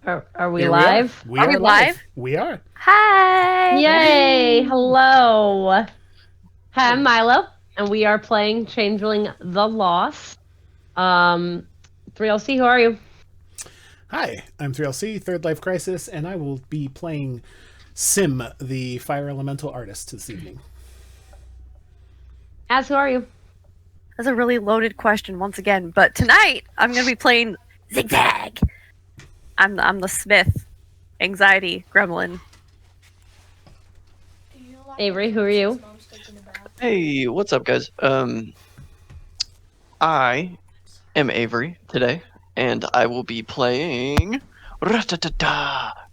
Are we Here live? We are live. We are. Hi! Yay! Hello! Hi, I'm Milo, and we are playing Changeling the Lost. 3LC, who are you? Hi, I'm 3LC, Third Life Crisis, and I will be playing Sim, the Fire Elemental Artist, this evening. Az, who are you? That's a really loaded question once again, but tonight I'm going to be playing Zigzag. I'm the Smith, Anxiety Gremlin. Avery, who are you? Hey, what's up, guys? I am Avery today, and I will be playing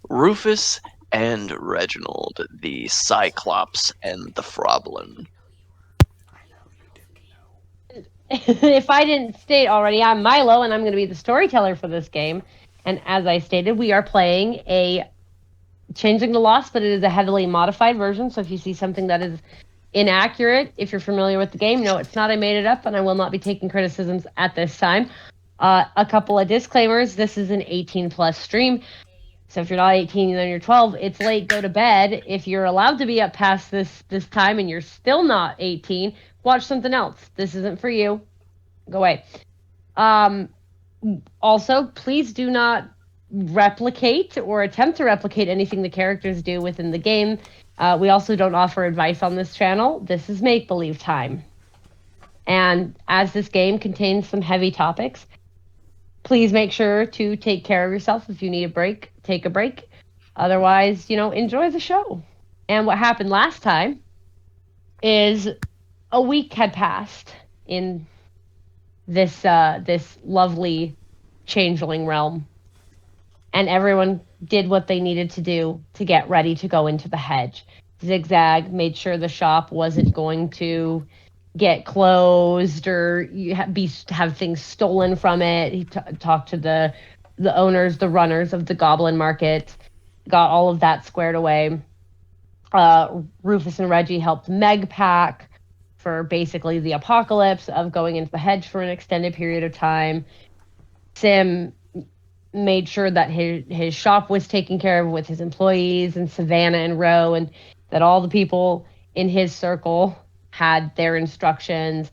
Rufus and Reginald, the Cyclops and the Froblin. If I didn't state already, I'm Milo, and I'm going to be the storyteller for this game. And as I stated, we are playing a Changeling the Lost, but it is a heavily modified version. So if you see something that is inaccurate, if you're familiar with the game, no, it's not. I made it up, and I will not be taking criticisms at this time. A couple of disclaimers. This is an 18-plus stream. So if you're not 18 then you're 12, it's late, go to bed. If you're allowed to be up past this time and you're still not 18, watch something else. This isn't for you. Go away. Also, please do not replicate or attempt to replicate anything the characters do within the game. We also don't offer advice on this channel. This is make-believe time. And as this game contains some heavy topics, please make sure to take care of yourself. If you need a break, take a break. Otherwise, enjoy the show. And what happened last time is a week had passed in this lovely changeling realm. And everyone did what they needed to do to get ready to go into the hedge. Zigzag made sure the shop wasn't going to get closed or have things stolen from it. He talked to the owners, the runners of the Goblin Market, got all of that squared away. Rufus and Reggie helped Meg pack for basically the apocalypse of going into the hedge for an extended period of time. Sim made sure that his shop was taken care of with his employees, and Savannah and Roe, and that all the people in his circle had their instructions,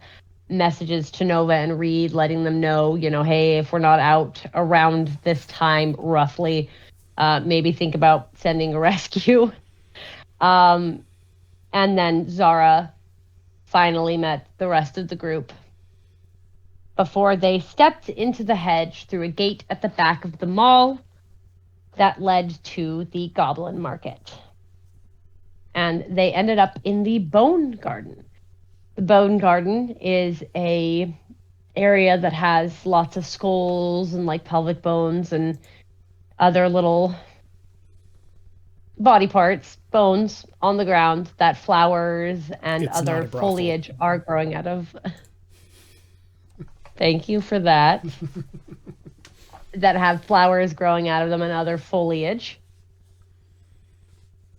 messages to Nova and Reed, letting them know, hey, if we're not out around this time, roughly, maybe think about sending a rescue. And then Zara finally met the rest of the group before they stepped into the hedge through a gate at the back of the mall that led to the Goblin Market. And they ended up in the Bone Garden. The Bone Garden is a area that has lots of skulls and pelvic bones and other little body parts, bones on the ground that flowers and other foliage are growing out of. Thank you for that. That have flowers growing out of them and other foliage.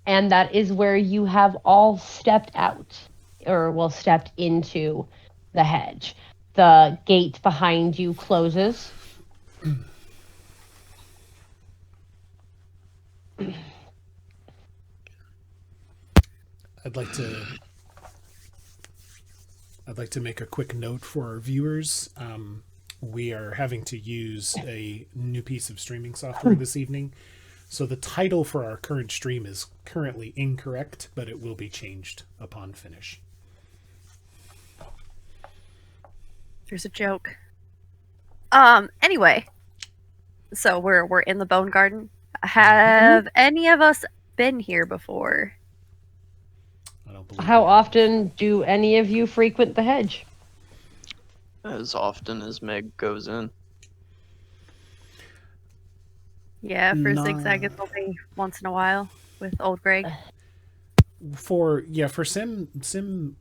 And that is where you have all stepped out, stepped into the hedge. The gate behind you closes. I'd like to make a quick note for our viewers. We are having to use a new piece of streaming software this evening. So the title for our current stream is currently incorrect, but it will be changed upon finish. There's a joke. Anyway, so we're in the Bone Garden. Have any of us been here before? I don't believe How often do any of you frequent the hedge? As often as Meg goes in. Yeah, for Zigzag it's only once in a while with old Greg. For Sim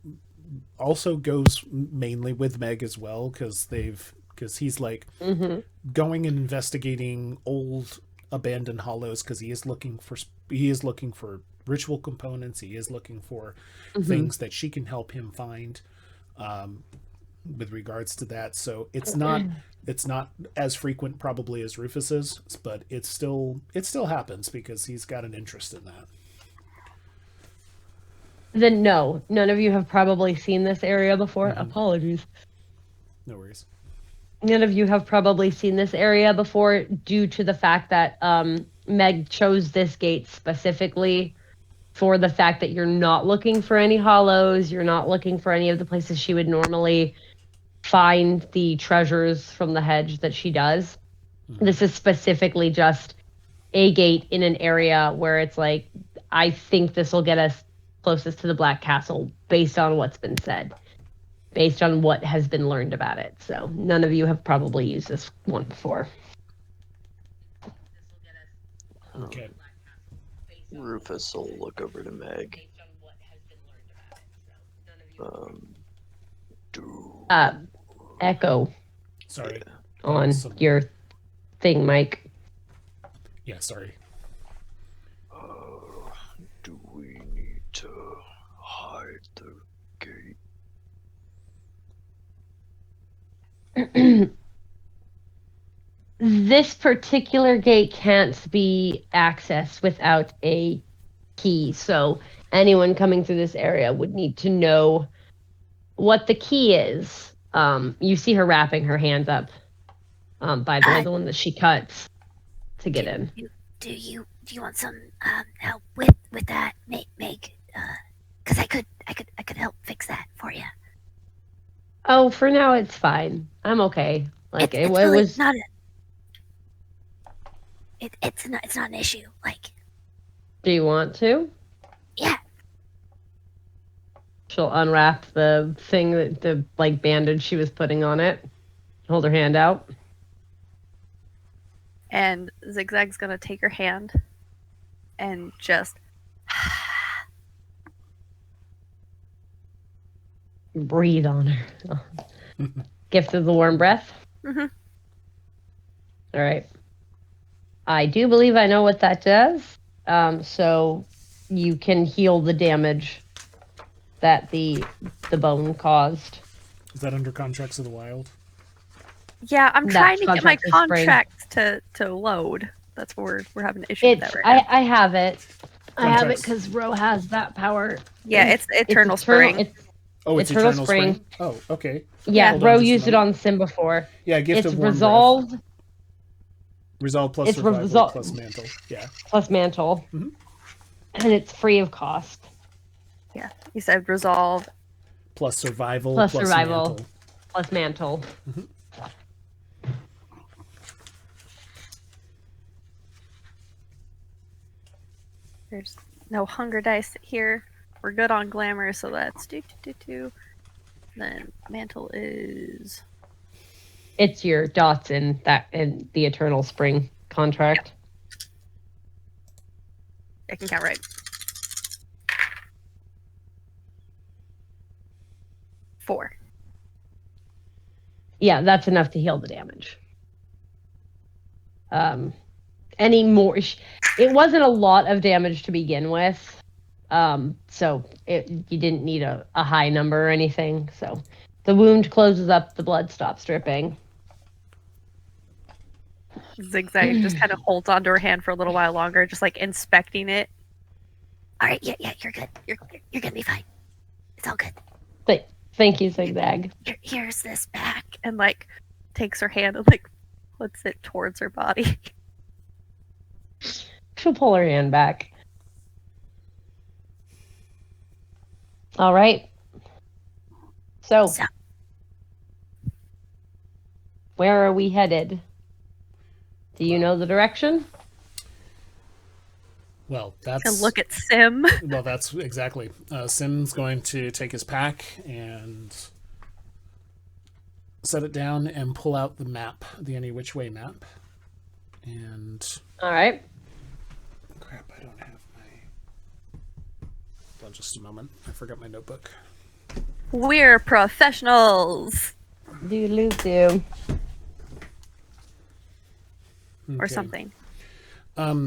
also goes mainly with Meg as well, because he's going and investigating old abandoned hollows, because he is looking for ritual components. He is looking for things that she can help him find. with regards to that. So it's not as frequent probably as Rufus's, but it still happens because he's got an interest in that. Then no, none of you have probably seen this area before. Apologies. No worries. None of you have probably seen this area before due to the fact that Meg chose this gate specifically for the fact that you're not looking for any hollows, you're not looking for any of the places she would normally find the treasures from the hedge that she does. This is specifically just a gate in an area where it's like, I think this will get us closest to the Black Castle based on what's been said, based on what has been learned about it. So none of you have probably used this one before. Okay. Rufus will look over to Meg. Echo Sorry. on your thing, Mike. Yeah, sorry. Do we need to hide the gate? This particular gate can't be accessed without a key, so anyone coming through this area would need to know what the key is. You see her wrapping her hands up, by the way, the one that she cuts to get in. Do you want some help with that, Meg? Because I could help fix that for you. Oh, for now it's fine. I'm okay. Like It's it really was. not it's not an issue. Like, Do you want to? yeah. She'll unwrap the thing that the bandage she was putting on it. Hold her hand out. And Zigzag's gonna take her hand and just Breathe on her. Gift of the warm breath. Mhm. All right. I do believe I know what that does. So you can heal the damage that the bone caused. Is that under Contracts of the Wild? yeah. I'm That's trying to get my contract with Spring. contract to load. That's where we're having an issue with It's that right now. I have it. I have it Contracts. because Ro has that power. Yeah, it's Eternal Spring. Oh, it's Eternal Eternal Spring? Oh, okay. Yeah, Hold on Ro just a used it moment. on Sim before. Yeah, Gift It's of Warm resolved Breath. Resolve plus It's survival plus mantle. Yeah. plus mantle, Mhm. and it's free of cost. Yeah, you said resolve. Plus survival Plus plus survival. mantle. Plus mantle. There's no hunger dice here. We're good on glamour, so that's 2. Then mantle is It's your dots in the Eternal Spring contract. I can count right. 4. Yeah, that's enough to heal the damage. Any more? It wasn't a lot of damage to begin with, so you didn't need a high number or anything. So the wound closes up, the blood stops dripping. Zigzag just kind of holds onto her hand for a little while longer, just like inspecting it. All right, yeah, you're good. You're gonna be fine. It's all good. Thank you, Zigzag. Here's this back. And like takes her hand and like puts it towards her body. She'll pull her hand back. All right. So, So- where are we headed? Do you know the direction? Well, that's And look at Sim. well, that's exactly. Sim's going to take his pack and set it down and pull out the map, the Any Which Way map. And All right. crap, I don't have my. Hold on just a moment. I forgot my notebook. We're professionals. Do. Or Okay. something.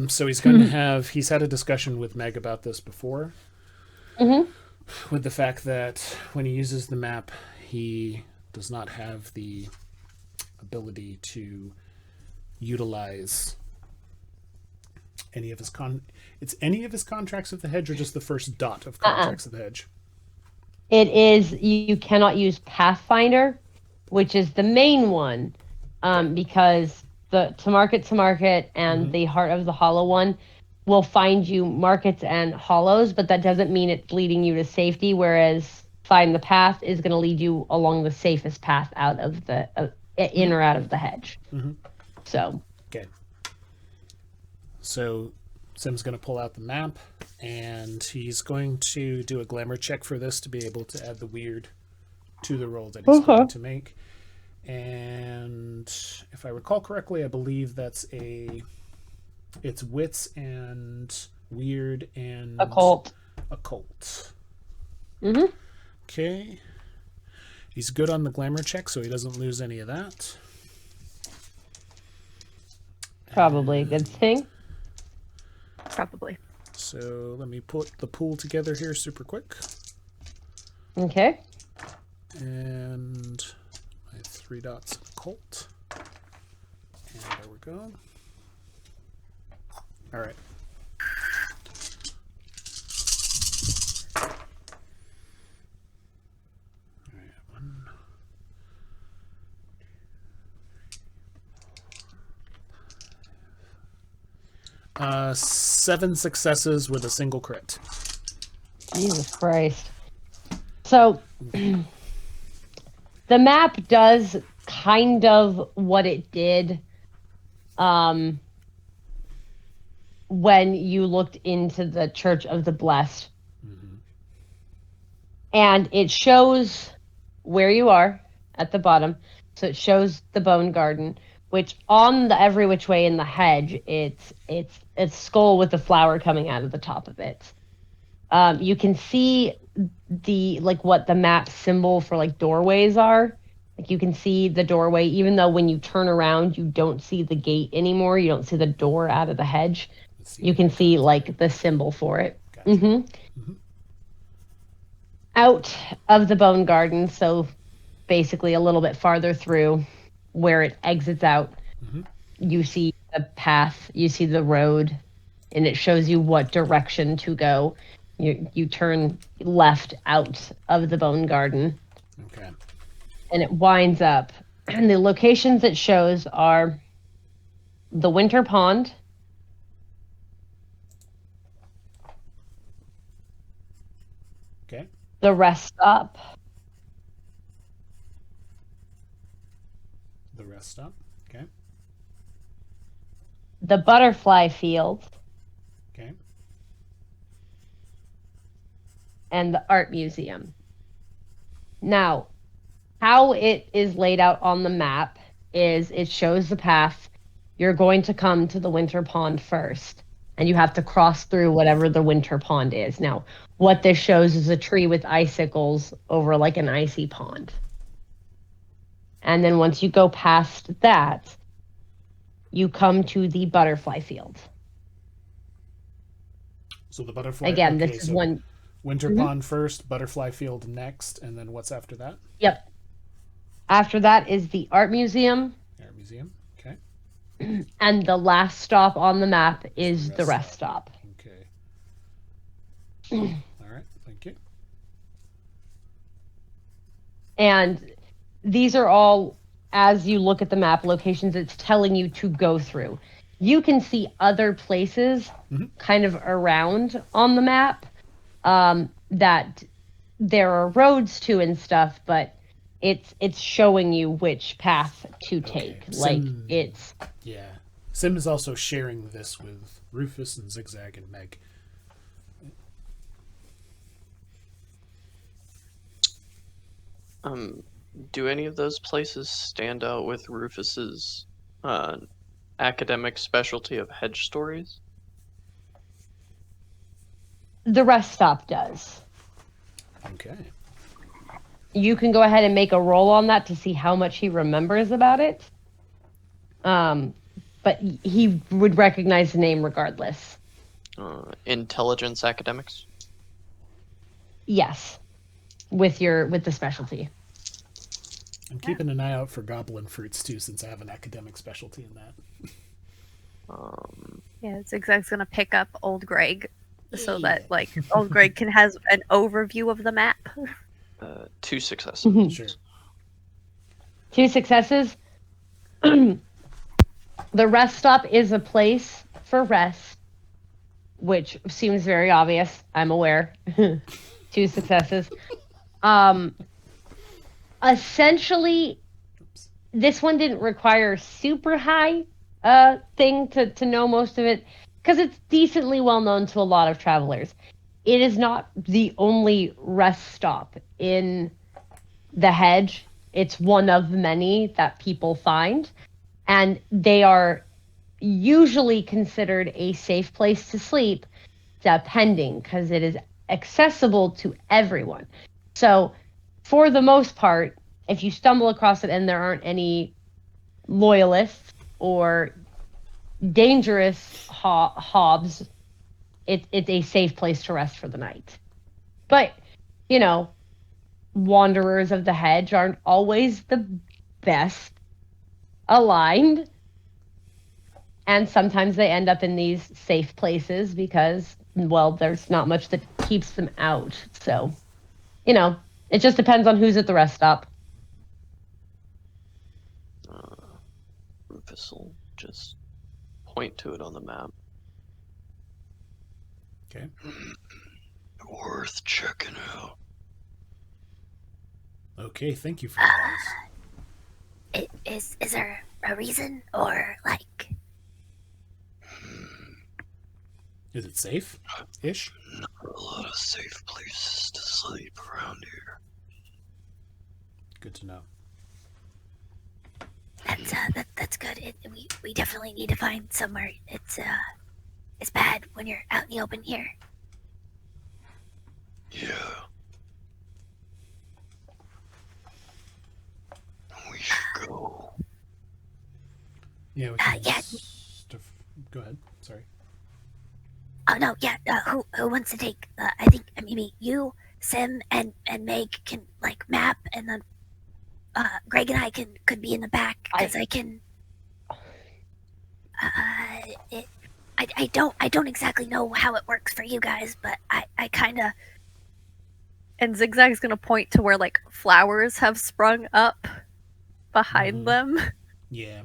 So he's going to have. He's had a discussion with Meg about this before. Mhm. With the fact that when he uses the map, he does not have the ability to utilize any of his it's any of his contracts of the hedge, or just the first dot of contracts of the hedge? It is, you cannot use Pathfinder, which is the main one, because the to market and the Heart of the Hollow one will find you markets and hollows, but that doesn't mean it's leading you to safety, whereas Find the Path is going to lead you along the safest path out of the in or out of the hedge. So okay, so Sim's going to pull out the map, and he's going to do a glamour check for this to be able to add the weird to the roll that he's going to make. And if I recall correctly, I believe that's it's wits and weird and occult. Okay. He's good on the glamour check, so he doesn't lose any of that. Probably a good thing. Probably. So let me put the pool together here super quick. Okay. And my 3 dots in occult. And there we go. All right. All right, 7 successes with a single crit. Jesus Christ. So the map does kind of what it did when you looked into the Church of the Blessed. And it shows where you are at the bottom. So it shows the Bone Garden, which on the Every Which Way in the Hedge, it's skull with the flower coming out of the top of it. You can see what the map symbol for like doorways are. Like you can see the doorway, even though when you turn around, you don't see the gate anymore. You don't see the door out of the hedge. You can see like the symbol for it. Gotcha. Out of the Bone Garden, so basically a little bit farther through where it exits out, you see the path, you see the road, and it shows you what direction to go. You turn left out of the Bone Garden. Okay. And it winds up. And the locations it shows are the Winter Pond, Okay. the Rest Stop, The rest stop. Okay. the Butterfly Field, Okay. and the Art Museum. Now, how it is laid out on the map is it shows the path. You're going to come to the Winter Pond first, and you have to cross through whatever the Winter Pond is. Now, what this shows is a tree with icicles over like an icy pond. And then once you go past that, you come to the Butterfly Field. So the butterfly. Again, okay, this is so one. Winter Pond first, Butterfly Field next, and then what's after that? Yep. After that is the Art Museum. Art Museum. Okay. And the last stop on the map is the Rest Stop. Okay. All right. Thank you. And these are all, as you look at the map, locations it's telling you to go through. You can see other places kind of around on the map that there are roads to and stuff, but it's showing you which path to take. Okay. Yeah. Sim is also sharing this with Rufus and Zigzag and Meg. Do any of those places stand out with Rufus's academic specialty of hedge stories? The Rest Stop does. Okay. You can go ahead and make a roll on that to see how much he remembers about it. But he would recognize the name regardless. Intelligence academics? Yes. With the specialty. I'm keeping an eye out for goblin fruits too, since I have an academic specialty in that. Yeah, Zigzag's gonna pick up Old Greg so that like Old Greg can has an overview of the map. 2 successes. Sure. 2 successes. The rest stop is a place for rest, which seems very obvious. I'm aware. 2 successes. Essentially, this one didn't require super high thing to know most of it, because it's decently well known to a lot of travelers. It is not the only rest stop in the hedge. It's one of many that people find, and they are usually considered a safe place to sleep, depending, because it is accessible to everyone. So for the most part, if you stumble across it and there aren't any loyalists or dangerous hobs, it's a safe place to rest for the night. But, you know, wanderers of the hedge aren't always the best aligned, and sometimes they end up in these safe places because, well, there's not much that keeps them out. So, you know, it just depends on who's at the rest stop. Rufus will just point to it on the map. Okay. Worth checking out. Okay, thank you for that. Is there a reason, or like? Is it safe-ish? Not a lot of safe places to sleep around here. Good to know. That's good. We definitely need to find somewhere. It's bad when you're out in the open here. Yeah. We should go. Yeah, we can yeah. Go ahead. Sorry. Oh no, yeah. Who wants to take? I think maybe you, Sim, and Meg can like map, and then Greg and I could be in the back because I can. I don't exactly know how it works for you guys, but I kind of. And Zigzag's gonna point to where like flowers have sprung up behind them. Yeah.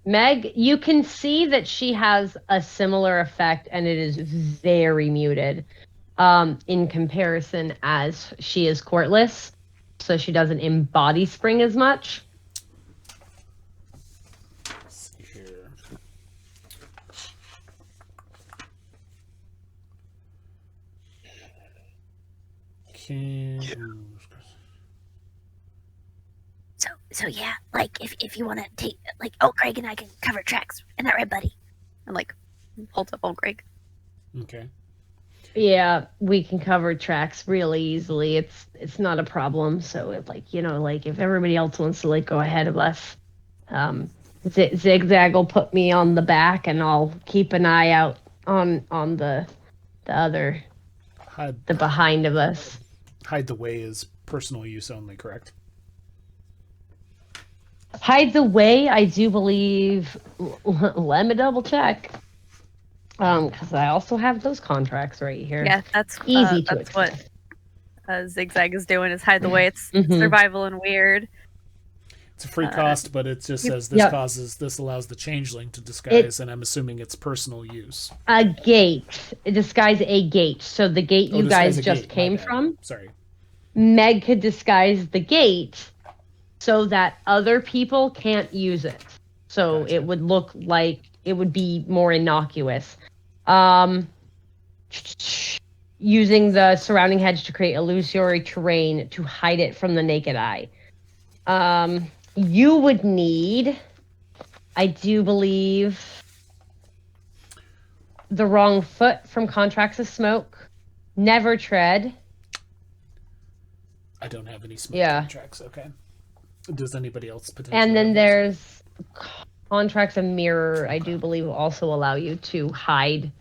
Meg, you can see that she has a similar effect, and it is very muted in comparison, as she is courtless, so she doesn't embody spring as much. Let's see here. So yeah, like if you want to take like, oh, Greg and I can cover tracks, isn't that right, buddy? And like holds up Old Greg. Okay. Yeah, we can cover tracks really easily. It's not a problem. So if, like, you know, like if everybody else wants to like go ahead of us, Zigzag will put me on the back, and I'll keep an eye out on the other, the behind of us. Hide the way is personal use only, correct? Hide the way, I do believe. Let me double check. Because I also have those contracts right here. Yeah, that's easy to that's what access. Zigzag is doing, is hide the way. It's survival and weird. It's a free cost, but it just says this allows the changeling to disguise, and I'm assuming it's personal use. A gate. Disguise a gate. So the gate you guys just came from. Sorry. Meg could disguise the gate so that other people can't use it. So it would look like it would be more innocuous. Using the surrounding hedge to create illusory terrain to hide it from the naked eye. You would need, I do believe, the wrong foot from Contracts of Smoke. Never tread. I don't have any smoke contracts. Okay. Does anybody else potentially? And then there's Contracts of Mirror. I do believe will also allow you to hide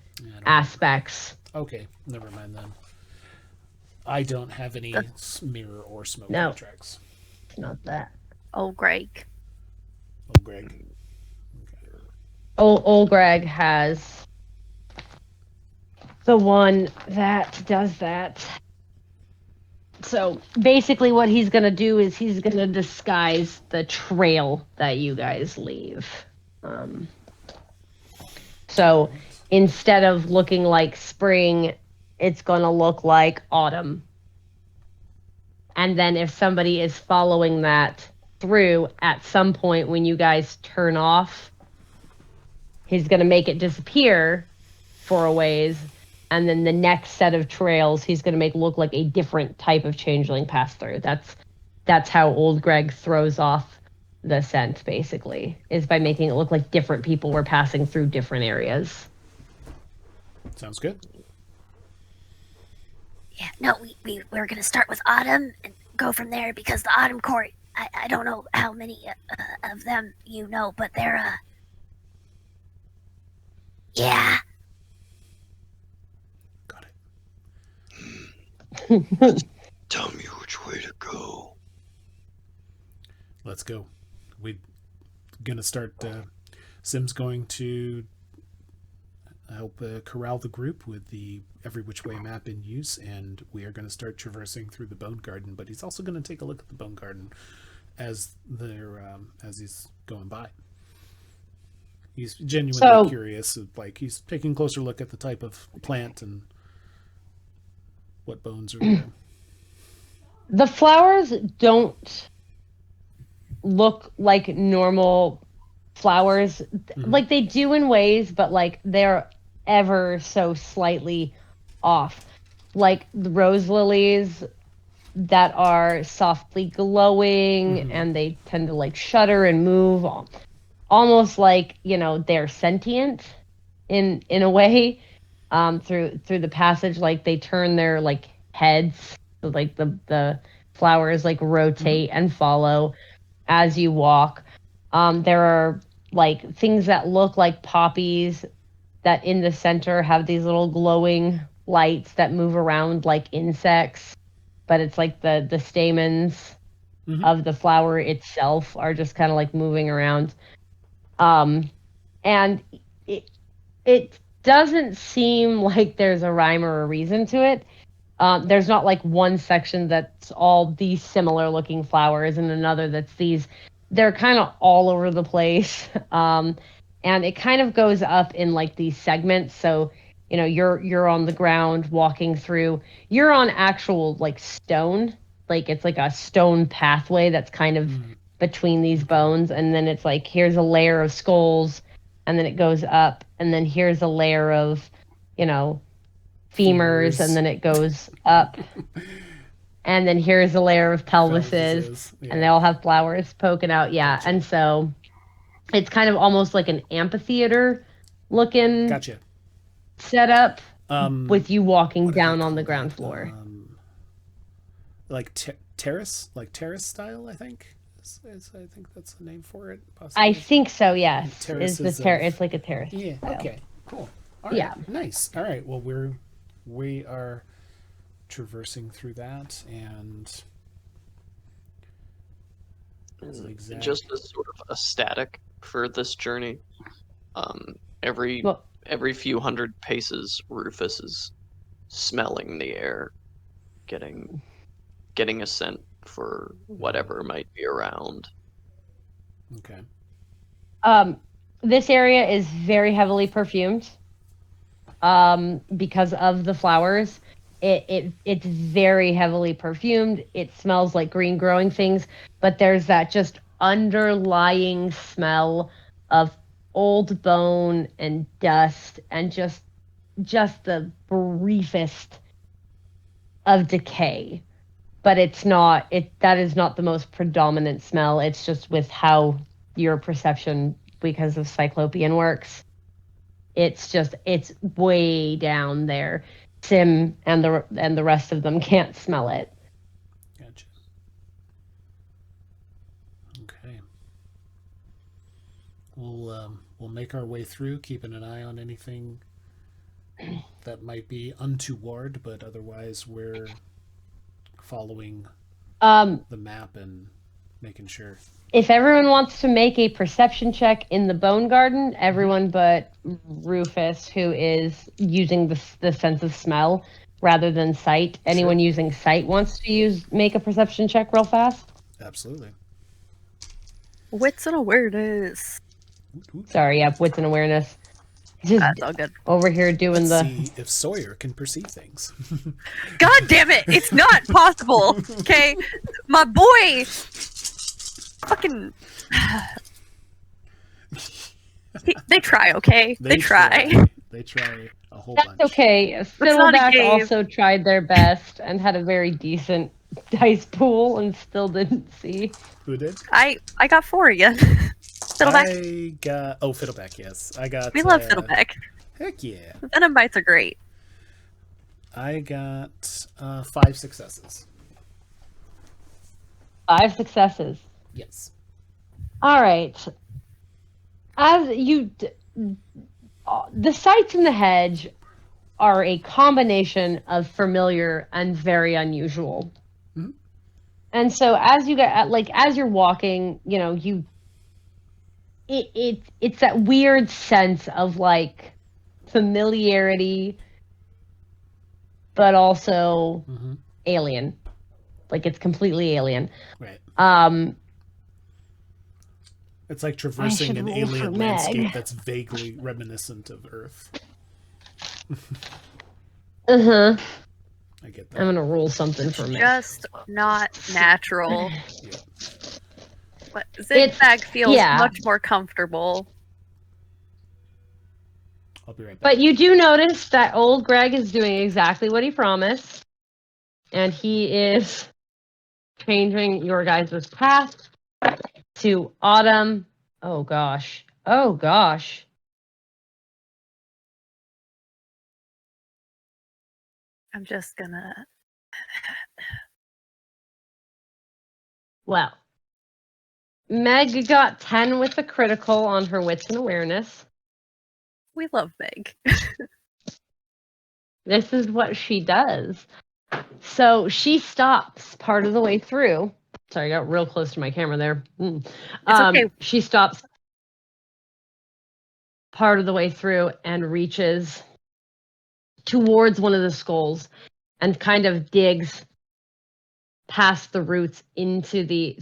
aspects. Okay, never mind then. I don't have any mirror or smoke No. tracks. It's not that. Oh, Greg. Oh, Greg. Old Greg has the one that does that. So basically, what he's gonna do is he's gonna disguise the trail that you guys leave. So instead of looking like spring, it's gonna look like autumn. And then if somebody is following that through at some point when you guys turn off, he's going to make it disappear for a ways. And then the next set of trails, he's going to make look like a different type of changeling pass through. That's how old Greg throws off the scent, basically, is by making it look like different people were passing through different areas. Sounds good. Yeah, no, we're gonna start with autumn and go from there because the autumn court. I don't know how many of them you know, but they're yeah. Got Tell me which way to go. Let's go. We're gonna start. Sim's going to help corral the group with the every which way map in use, and we are going to start traversing through the Bone Garden. But he's also going to take a look at the Bone Garden as he's going by. He's genuinely curious. Like, he's taking a closer look at the type of plant and what bones are there. The flowers don't look like normal flowers. Like, they do in ways, but like they're ever so slightly off. Like the rose lilies that are softly glowing and they tend to like shudder and move, almost like, you know, they're sentient in a way, through the passage. Like, they turn their like heads, so like the flowers like rotate and follow as you walk. There are like things that look like poppies that in the center have these little glowing lights that move around like insects, but it's like the stamens of the flower itself are just kind of like moving around. And it doesn't seem like there's a rhyme or a reason to it. There's not like one section that's all these similar looking flowers and another that's these. They're kind of all over the place. And it kind of goes up in like these segments. So, you know, you're on the ground walking through. You're on actual like stone. Like, it's like a stone pathway that's kind of between these bones. And then it's like, here's a layer of skulls. And then it goes up. And then here's a layer of, you know, femurs. And then it goes up. And then here's a layer of pelvises. Yeah. And they all have flowers poking out. Yeah. Gotcha. And so it's kind of almost like an amphitheater looking setup, with you walking down on the ground floor. Like terrace style, I think. I think that's the name for it. Possibly. I think so, yes. Terraces It's like a terrace. Yeah. style. Okay. Cool. All right. Yeah. Nice. All right. Well, we are traversing through that, and just as sort of a static for this journey, every few hundred paces, Rufus is smelling the air, getting a scent for whatever might be around. Okay. This area is very heavily perfumed, because of the flowers. It's very heavily perfumed. It smells like green growing things, but there's that just underlying smell of old bone and dust and just the briefest of decay. But that is not the most predominant smell. It's just with how your perception, because of Cyclopean, works. It's way down there. Sim and the rest of them can't smell it. Gotcha. Okay. We'll make our way through, keeping an eye on anything that might be untoward, but otherwise we're following the map and making sure. If everyone wants to make a perception check in the Bone Garden, everyone but Rufus, who is using the sense of smell rather than sight. Anyone using sight wants to make a perception check real fast? Absolutely. Wits and awareness. Sorry, wits and awareness. Just That's all good. over here doing Let's see if Sawyer can perceive things. God damn it! It's not possible. Okay, my boy. Fucking. They try. Okay, they try. They try a whole That's bunch. okay. not a Fiddleback game. also tried their best and had a very decent dice pool and still didn't see. Who did? I got 4 again. Fiddleback. I got Fiddleback. Yes, I got. We love Fiddleback. Heck yeah! Venom bites are great. I got 5 successes. 5 successes. Yes. All right. As you, the sights in the hedge are a combination of familiar and very unusual. Mm-hmm. And so as you get as you're walking, it's that weird sense of like familiarity, but also alien. Like it's completely alien. Right. It's like traversing an alien landscape that's vaguely reminiscent of Earth. I get that. I'm gonna roll something for Meg. Just not natural. Yeah. But Zigzag feels much more comfortable. I'll be right back. But you do notice that old Greg is doing exactly what he promised. And he is changing your guys' path to autumn. Oh gosh. Oh gosh. I'm just gonna... Well. Meg got 10 with the critical on her wits and awareness. We love Meg. This is what she does. So she stops part of the way through. Sorry, I got real close to my camera there. It's okay. She stops part of the way through and reaches towards one of the skulls and kind of digs past the roots into the,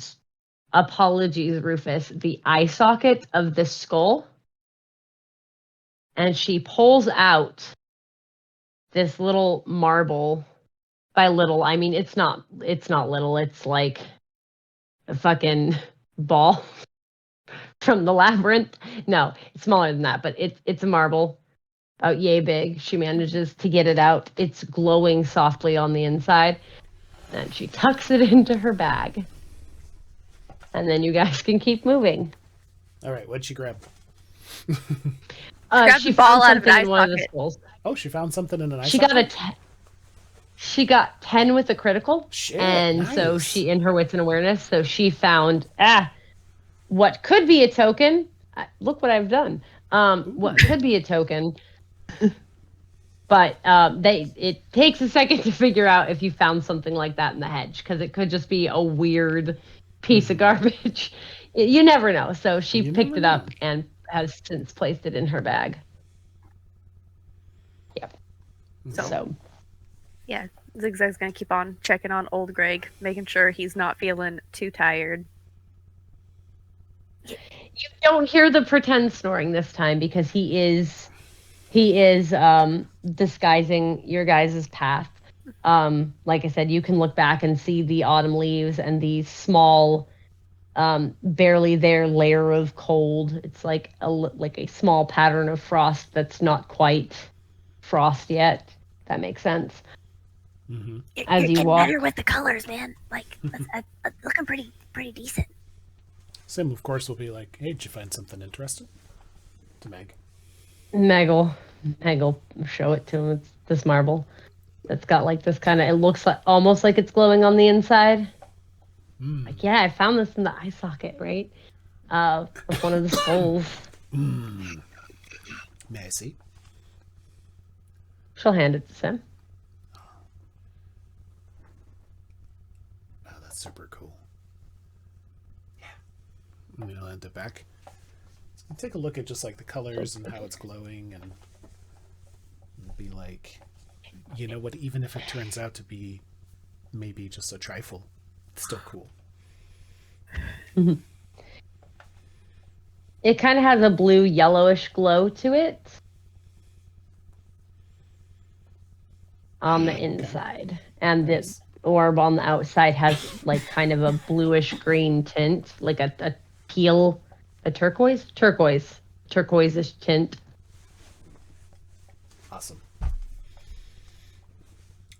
apologies, Rufus, the eye socket of the skull. And she pulls out this little marble. By little, I mean it's not little. It's like a fucking ball from the labyrinth. No, it's smaller than that, but it's a marble about yay big. She manages to get it out. It's glowing softly on the inside, and she tucks it into her bag. And then you guys can keep moving. All right, what'd she grab? She found something in one of the skulls. Oh, she found something in an eye She socket? She got 10 with a critical. Shit, and nice. So she, in her wits and awareness, so she found what could be a token. Look what I've done. What could be a token. But it takes a second to figure out if you found something like that in the hedge, because it could just be a weird piece of garbage. You never know. So she picked it up and has since placed it in her bag. Yep. So. Yeah, Zigzag's gonna keep on checking on old Greg, making sure he's not feeling too tired. You don't hear the pretend snoring this time because he is disguising your guys' path. Like I said, you can look back and see the autumn leaves and the small, barely there layer of cold. It's like a small pattern of frost that's not quite frost yet. If that makes sense. Mm-hmm. As you're you getting walk, better with the colors, man. Like, looking pretty decent. Sim, of course, will be like, "Hey, did you find something interesting?" To Meg. Meg will show it to him. It's this marble that's got like this kind of. It looks like almost like it's glowing on the inside. Like, yeah, I found this in the eye socket, right? Of one of the skulls. May I see? She'll hand it to Sim. That's super cool. Yeah. I'm gonna land it back. Take a look at just like the colors and how it's glowing, and be like, you know what? Even if it turns out to be maybe just a trifle, it's still cool. Mm-hmm. It kind of has a blue yellowish glow to it on the inside, and nice. The orb on the outside has like kind of a bluish green tint, like a teal, a turquoise-ish tint. Awesome.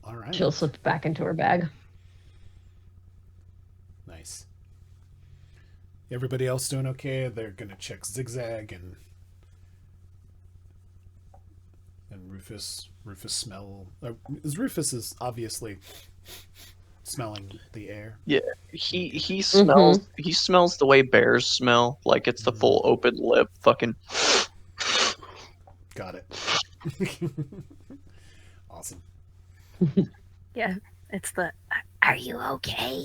All right. She'll slip it back into her bag. Nice. Everybody else doing okay? They're gonna check Zigzag and Rufus. Rufus smell. Rufus is obviously smelling the air. Yeah, he smells. Mm-hmm. He smells the way bears smell, like it's the full open lip, fucking. Got it. Awesome. Yeah, it's the. Are you okay?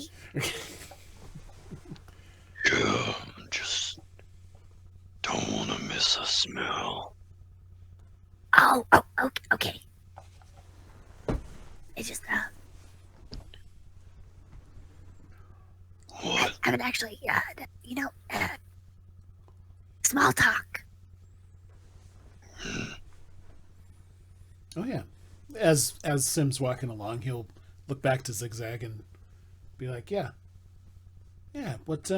Yeah, just don't want to miss a smell. Oh, okay. It's just What? I would actually, small talk. Oh yeah. As Sim's walking along, he'll look back to Zigzag and be like, yeah, what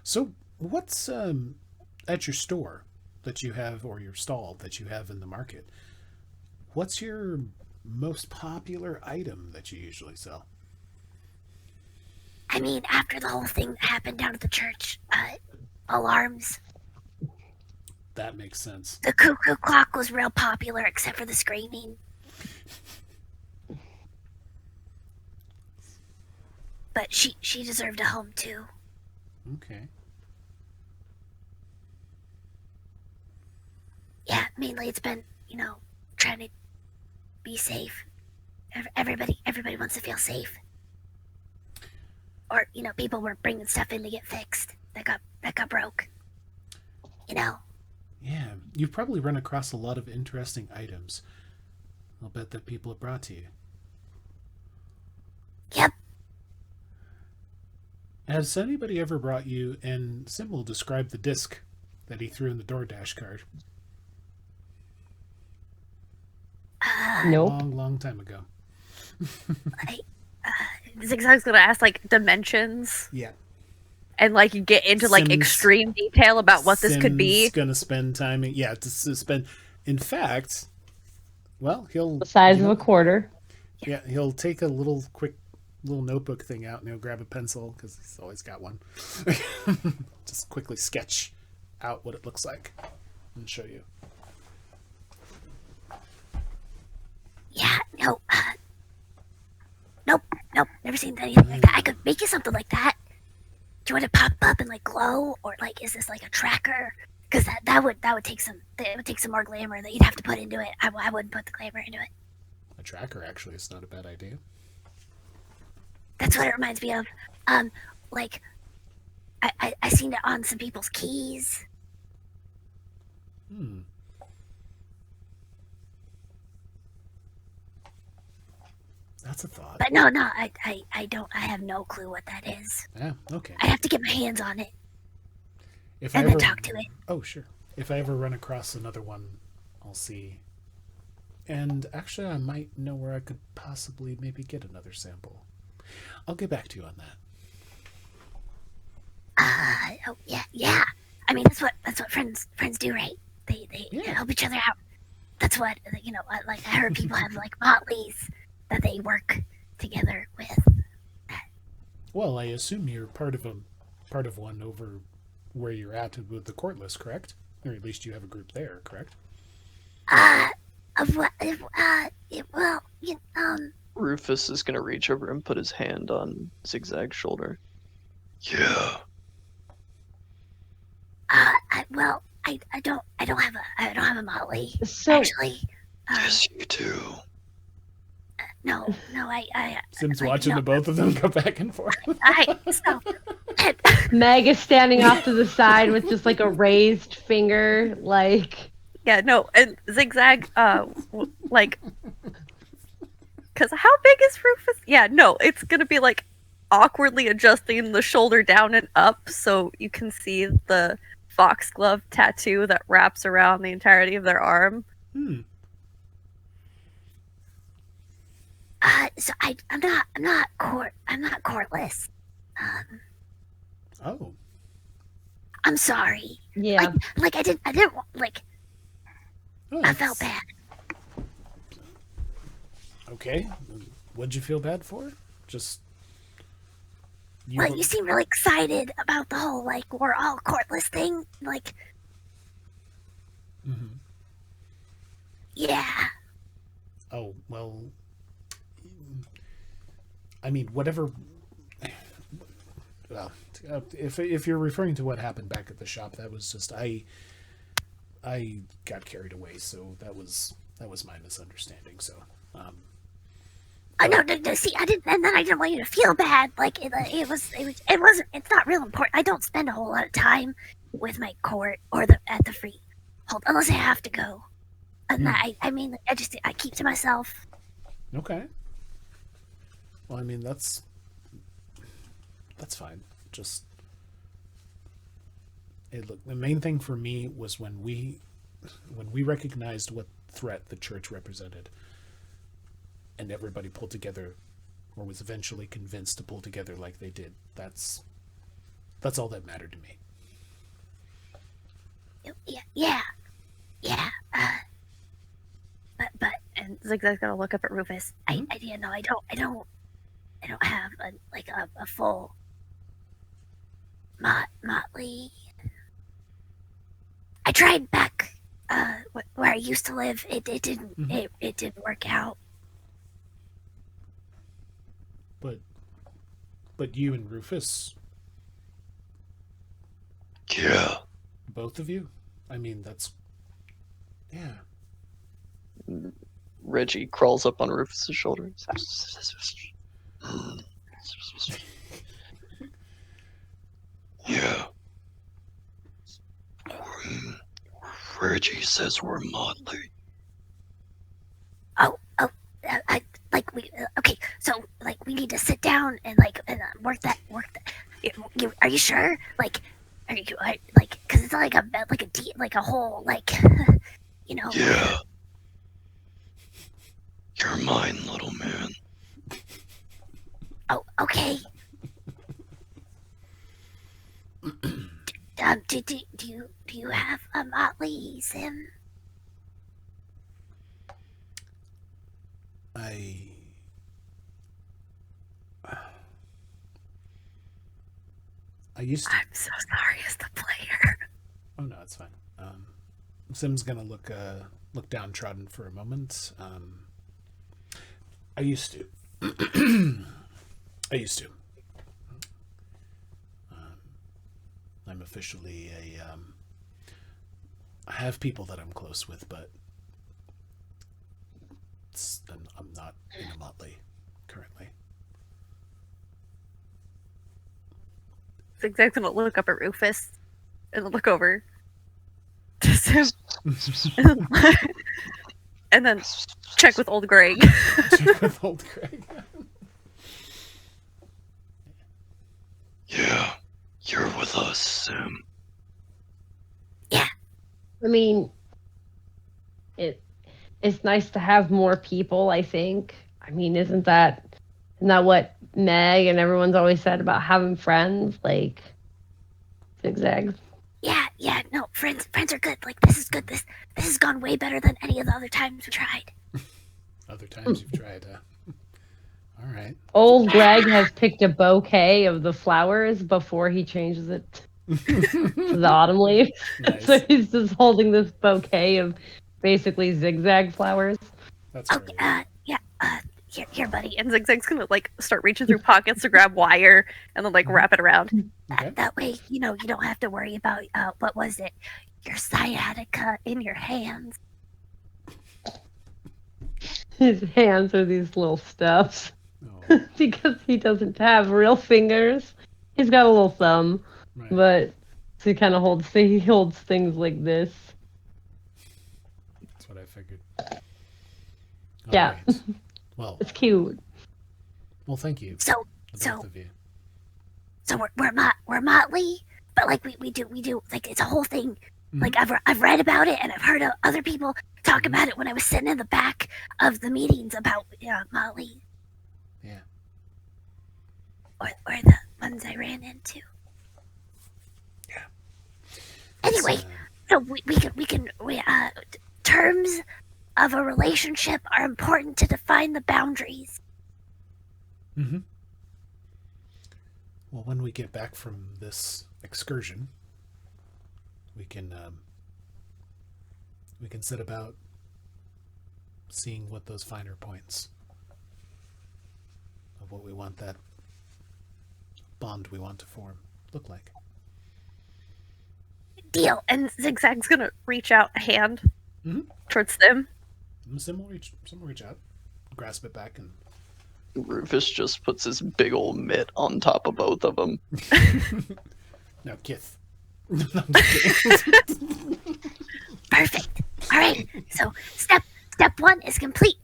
so what's at your store that you have, or your stall that you have in the market, what's your most popular item that you usually sell? I mean, after the whole thing that happened down at the church, alarms. That makes sense. The cuckoo clock was real popular, except for the screaming. But she deserved a home too. Okay. Yeah, mainly it's been, trying to be safe. Everybody wants to feel safe. Or, people were bringing stuff in to get fixed that got broke. Yeah, you've probably run across a lot of interesting items. I'll bet that people have brought to you. Yep. Has anybody ever brought you, and Sim will describe the disc that he threw in the DoorDash card? Nope. Long time ago. Zigzag's gonna ask like dimensions. Yeah. And like you get into like extreme detail about what this could be. Sim's gonna spend time. To spend. In fact, well, he'll the size of a quarter. Yeah, he'll take a quick little notebook thing out, and he'll grab a pencil because he's always got one. Just quickly sketch out what it looks like and show you. Yeah, no. Nope. Never seen anything like that. I could make you something like that. Do you want it to pop up and like glow, or like is this like a tracker? Because that would take some more glamour that you'd have to put into it. I wouldn't put the glamour into it. A tracker actually is not a bad idea. That's what it reminds me of. Like I seen it on some people's keys. That's a thought. But no, I don't. I have no clue what that is. Yeah, okay. I have to get my hands on it. And then talk to it. Oh, sure. If I ever run across another one, I'll see. And actually, I might know where I could possibly maybe get another sample. I'll get back to you on that. Oh yeah. I mean, that's what friends do, right? They help each other out. That's what like I heard people have like motleys that they work together with. Well, I assume you're part of one over where you're at with the courtless, correct? Or at least you have a group there, correct? Rufus is gonna reach over and put his hand on Zigzag's shoulder. Yeah. I don't have a motley. So, actually. Yes, you do. no, I Sim's like, watching no, the both of them go back and forth. so, Meg is standing off to the side with just like a raised finger, like. Yeah, no, and Zigzag, like, because how big is Rufus? Yeah, no, it's gonna be like awkwardly adjusting the shoulder down and up so you can see the foxglove tattoo that wraps around the entirety of their arm. So I'm not courtless. Oh. I'm sorry. Yeah. Like I didn't like. Oh, I felt bad. Okay. What'd you feel bad for? Just. Well, you seem really excited about the whole like we're all courtless thing. Like. Mm-hmm. Yeah. Oh well. I mean, whatever. Well, if you're referring to what happened back at the shop, that was just I got carried away, so that was my misunderstanding. So, No. See, I didn't, and then I didn't want you to feel bad. Like it wasn't. It's not real important. I don't spend a whole lot of time with my court or at the freehold unless I have to go. And I mean, I keep to myself. Okay. Well, I mean that's fine. Just look. The main thing for me was when we recognized what threat the church represented, and everybody pulled together, or was eventually convinced to pull together like they did. That's all that mattered to me. Yeah. But And Zigzag's gonna look up at Rufus. I don't have a full motley. I tried back where I used to live. It didn't it didn't work out. But you and Rufus, Yeah. both of you. I mean, that's yeah. Reggie crawls up on Rufus's shoulder. Yeah. Reggie says we're motley. Okay. So like we need to sit down and work that. Are you sure? Like, are you like? Because it's like a whole like, you know. Yeah. You're mine, little man. Oh, okay. Do you have a motley, Sim? I used to. I'm so sorry as the player. Oh no, it's fine. Sim's gonna look downtrodden for a moment. I used to. I'm officially I have people that I'm close with, but I'm not in a motley currently. Zigzag's gonna look up at Rufus and look over to Sim. And then check with old Greg. Check with old Greg. Yeah. You're with us, Sim. Yeah. I mean, it's nice to have more people, I think. I mean, isn't that what Meg and everyone's always said about having friends? Like, Zigzag. Yeah, no, friends are good. Like, this is good. This has gone way better than any of the other times we tried. Other times you've tried, all right. Old Greg has picked a bouquet of the flowers before he changes it to the autumn leaf. Nice. So he's just holding this bouquet of basically zigzag flowers. That's Okay, here, buddy. And Zigzag's gonna like start reaching through pockets to grab wire and then like wrap it around. Okay. That way, you don't have to worry about what was it, your sciatica in your hands. his hands are these little stuffs because he doesn't have real fingers. He's got a little thumb, but so he holds things like this. That's what I figured. Yeah. Right. Well, it's cute. Well, thank you. So we're motley, but like we do like it's a whole thing. Mm-hmm. Like I've read about it and I've heard other people talk about it when I was sitting in the back of the meetings about motley. Yeah. Or the ones I ran into. Yeah. Anyway, so we can terms of a relationship are important to define the boundaries. Mm-hmm. Well, when we get back from this excursion, we can set about seeing what those finer points of what we want that bond we want to form look like. Deal. And Zigzag's gonna reach out a hand towards them. Sim will reach out, grasp it back, and Rufus just puts his big old mitt on top of both of them. Now, Kith. Perfect. All right. So step one is complete.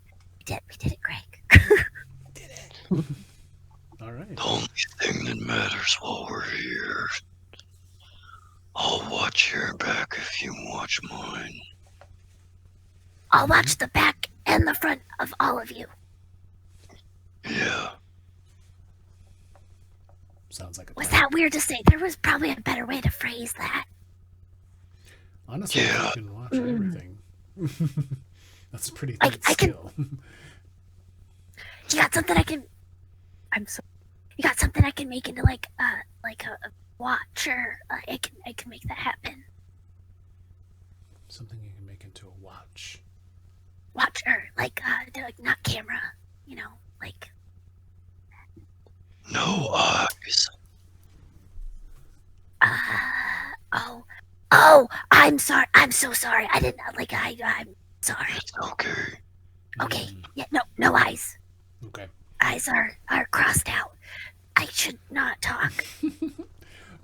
We did it, Greg. Did it. All right. The only thing that matters while we're here. I'll watch your back if you watch mine. I'll watch the back and the front of all of you. Yeah. Sounds like a Was plan. that weird to say? There was probably a better way to phrase that. Honestly, yeah. You can watch everything. That's a pretty neat skill. You got something I can... You got something I can make into like a watch, or I can make that happen. Something you can make into a watch. Watch, or like not camera, like. No eyes. Oh, I'm sorry. I'm so sorry. I didn't I'm sorry. It's okay. Okay. Yeah. No eyes. Okay. Eyes are crossed out. I should not talk.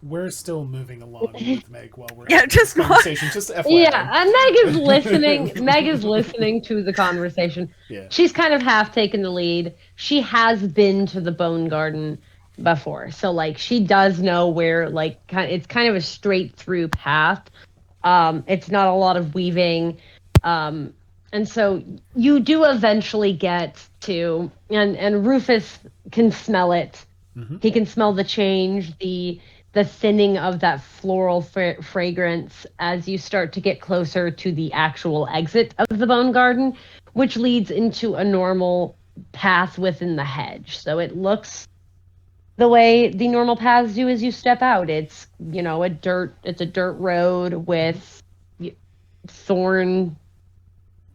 We're still moving along with Meg while we're just this conversation. Just FYI. Yeah, and Meg is listening. Meg is listening to the conversation. Yeah. She's kind of half taken the lead. She has been to the Bone Garden before, so like she does know where it's kind of a straight through path. It's not a lot of weaving, and so you do eventually get to, and Rufus can smell it. Mm-hmm. He can smell the change, the thinning of that floral fragrance as you start to get closer to the actual exit of the Bone Garden, which leads into a normal path within the hedge. So it looks the way the normal paths do as you step out. It's, it's a dirt road with thorn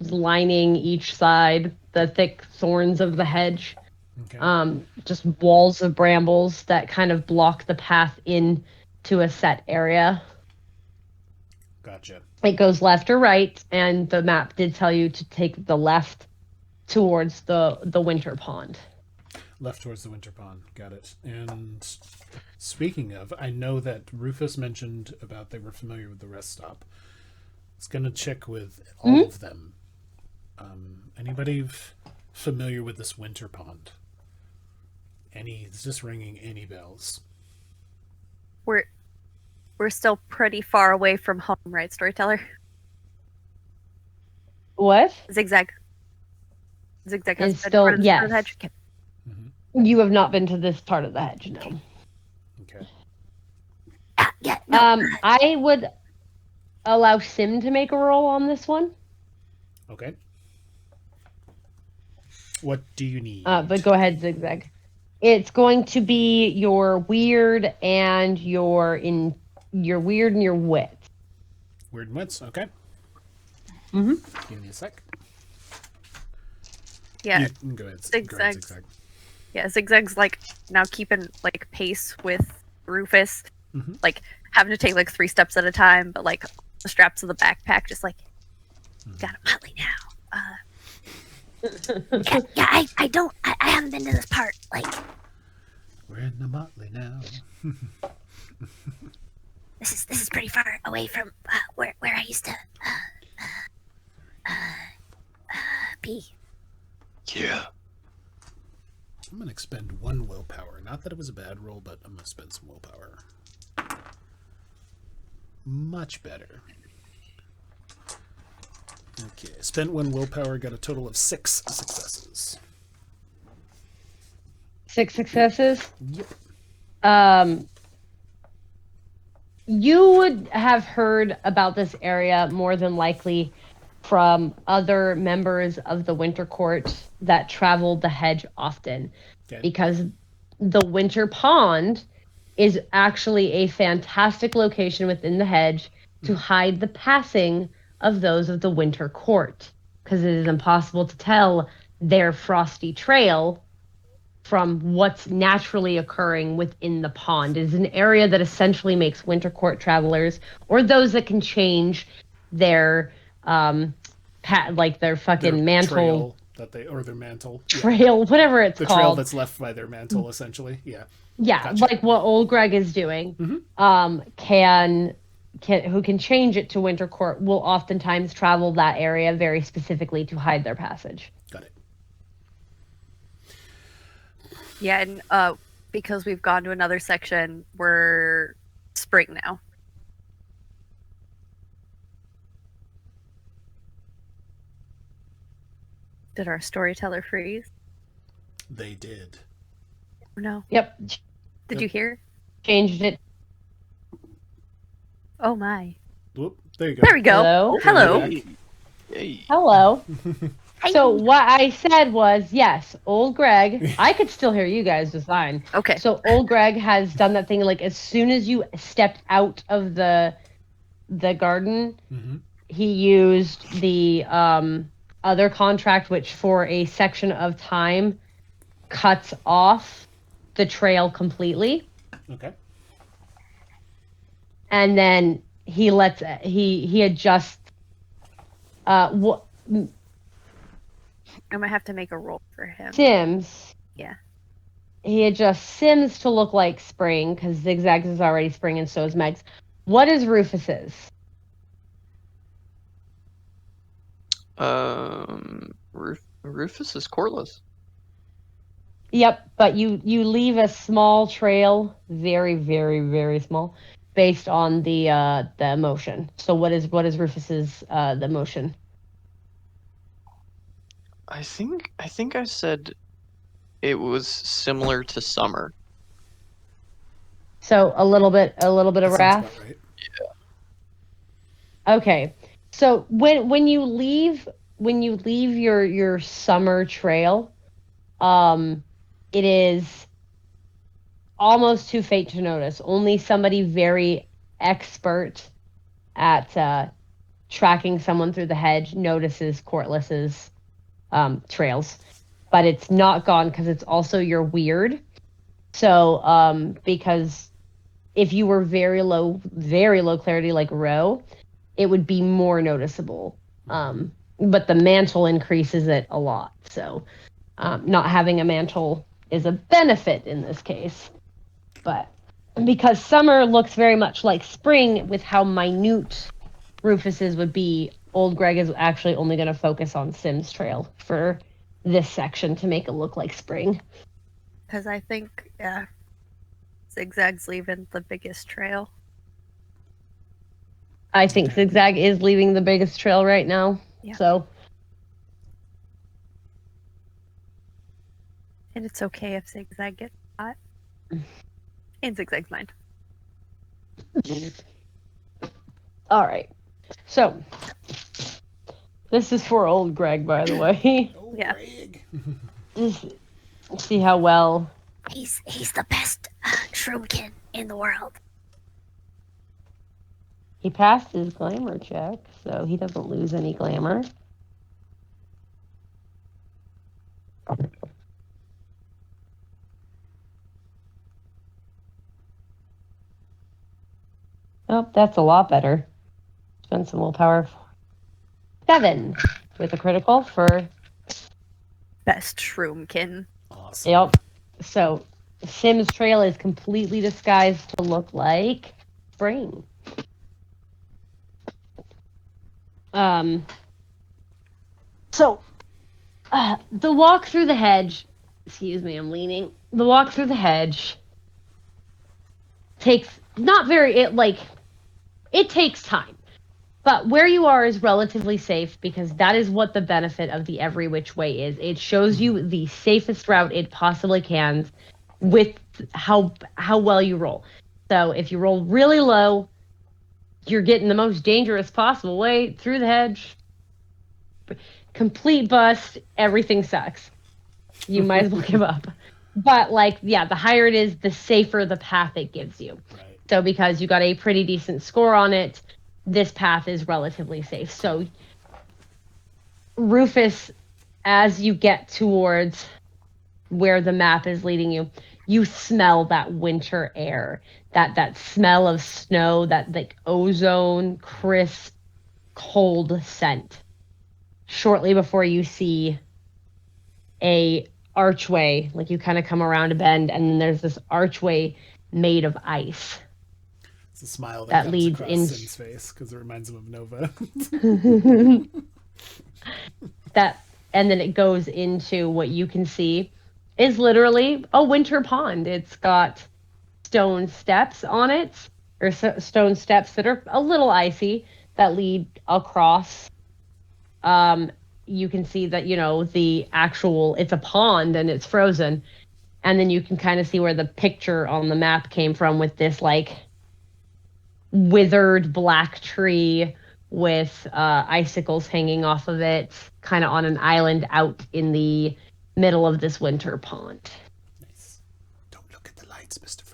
lining each side, the thick thorns of the hedge. Okay. Just walls of brambles that kind of block the path in to a set area. Gotcha. It goes left or right, and the map did tell you to take the left towards the winter pond. Left towards the winter pond. Got it. And speaking of, I know that Rufus mentioned about they were familiar with the rest stop. I was going to check with all of them. Anybody familiar with this winter pond? Is this ringing any bells? We're still pretty far away from home, right, Storyteller? What? Zigzag has still, yes. The hedge. Okay. Mm-hmm. You have not been to this part of the hedge, no. Okay. Yeah. No. I would allow Sim to make a roll on this one. Okay. What do you need? But go ahead, Zigzag. It's going to be your weird and your weird and your wit. Weird and wits, okay. Mm-hmm. Give me a sec. Yeah. Go ahead. Zigzag. Yeah, Zigzag's now keeping pace with Rufus, having to take 3 steps at a time, but the straps of the backpack just got him Motley now. I haven't been to this part. Like, we're in the motley now. this is pretty far away from where I used to be. Yeah. I'm gonna expend 1 willpower. Not that it was a bad roll, but I'm gonna spend some willpower. Much better. Okay, spent 1 willpower, got a total of 6 successes. 6 successes? Yep. You would have heard about this area more than likely from other members of the Winter Court that traveled the hedge often. Okay. Because the Winter Pond is actually a fantastic location within the hedge to hide the passing of those of the Winter Court. Because it is impossible to tell their frosty trail from what's naturally occurring within the pond. It is an area that essentially makes Winter Court travelers, or those that can change their their fucking Their mantle trail or their mantle trail, whatever it's the called. trail that's left by their mantle, essentially. Yeah, Gotcha. like what old Greg is doing. Who can change it to Winter Court will oftentimes travel that area very specifically to hide their passage. Got it. Yeah, and because we've gone to another section, we're spring now. Did our storyteller freeze? They did. No. Yep. Did you hear? Changed it. Oh my. Whoop, there you go. There we go. Hello. Hello. Yay. Hello. So what I said was, yes, old Greg, I could still hear you guys just fine. Okay. So old Greg has done that thing, like as soon as you stepped out of the garden, he used the other contract, which for a section of time cuts off the trail completely. Okay. And then he adjusts I might have to make a roll for him. Sims. Yeah. He adjusts Sims to look like spring because Zigzags is already spring and so is Meg's. What is Rufus's? Rufus is coreless. Yep, but you leave a small trail, very, very, very small, based on the emotion. So what is Rufus's the emotion? I think I said it was similar to summer. So a little bit of wrath. Right. Yeah. Okay. So when you leave your summer trail, it is almost too faint to notice. Only somebody very expert at tracking someone through the hedge notices Courtless's trails, but it's not gone because it's also your weird. So because if you were very low clarity like Ro, it would be more noticeable. But the mantle increases it a lot. So not having a mantle is a benefit in this case. But because summer looks very much like spring with how minute Rufus's would be, old Greg is actually only going to focus on Sim's trail for this section to make it look like spring. Because I think, Zigzag's leaving the biggest trail. I think Zigzag is leaving the biggest trail right now. Yeah. So. And it's okay if Zigzag gets hot. In Zigzag's mind. All right. So, this is for old Greg, by the way. Yeah. Greg. Just see how well. He's the best shroomkin in the world. He passed his glamour check, so he doesn't lose any glamour. Oh, that's a lot better. Spend some willpower. 7 with a critical for best shroomkin. Awesome. Yep. So Sim's trail is completely disguised to look like spring. So the walk through the hedge, excuse me, I'm leaning. The walk through the hedge takes it takes time. But where you are is relatively safe because that is what the benefit of the every which way is. It shows you the safest route it possibly can with how well you roll. So if you roll really low, you're getting the most dangerous possible way through the hedge. Complete bust, everything sucks. You might as well give up. But the higher it is, the safer the path it gives you. Right. So because you got a pretty decent score on it, this path is relatively safe. So Rufus, as you get towards where the map is leading you, you smell that winter air, that smell of snow, that ozone, crisp, cold scent. Shortly before you see a archway, you kind of come around a bend, and then there's this archway made of ice. It's a smile that comes leads across in Sim's face because it reminds him of Nova. And then it goes into what you can see is literally a winter pond. It's got stone steps on it, or stone steps that are a little icy that lead across. You can see that, it's a pond and it's frozen. And then you can kind of see where the picture on the map came from with this withered black tree with icicles hanging off of it, kind of on an island out in the middle of this winter pond. Nice. Don't look at the lights, Mr.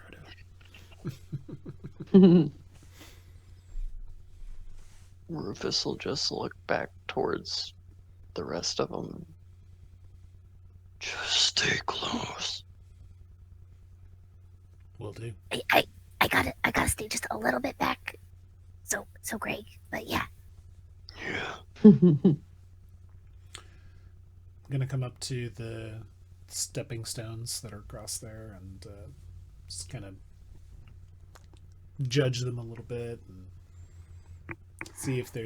Frodo. Rufus will just look back towards the rest of them. Just stay close. Will do. I gotta stay just a little bit back. So Greg, but yeah. Yeah. I'm gonna come up to the stepping stones that are across there and just kind of judge them a little bit and see if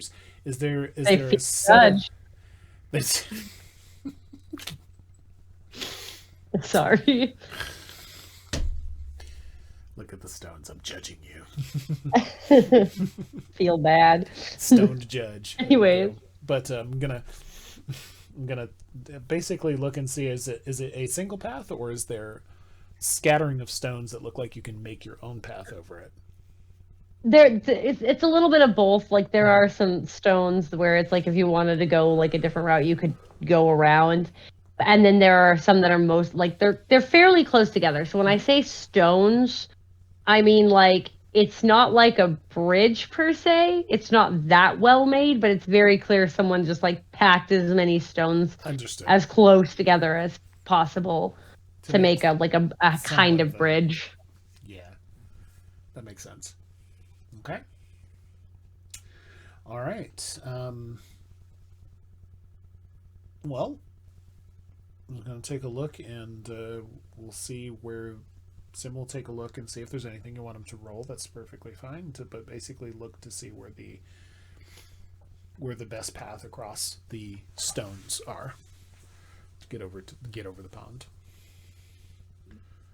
is there a set Sorry. Look at the stones. I'm judging you. Feel bad. Stoned judge. Anyways, but I'm gonna basically look and see is it a single path or is there scattering of stones that look like you can make your own path over it? It's a little bit of both. There are some stones where it's if you wanted to go a different route, you could go around. And then there are some that are most they're fairly close together. So when I say stones, I mean it's not like a bridge per se. It's not that well made, but it's very clear someone just packed as many stones as close together as possible to make a kind of bridge. Yeah, that makes sense. Okay. All right. Well, I'm going to take a look and we'll see where Sim will take a look and see if there's anything you want him to roll. That's perfectly fine. But basically look to see where the best path across the stones are to get over the pond.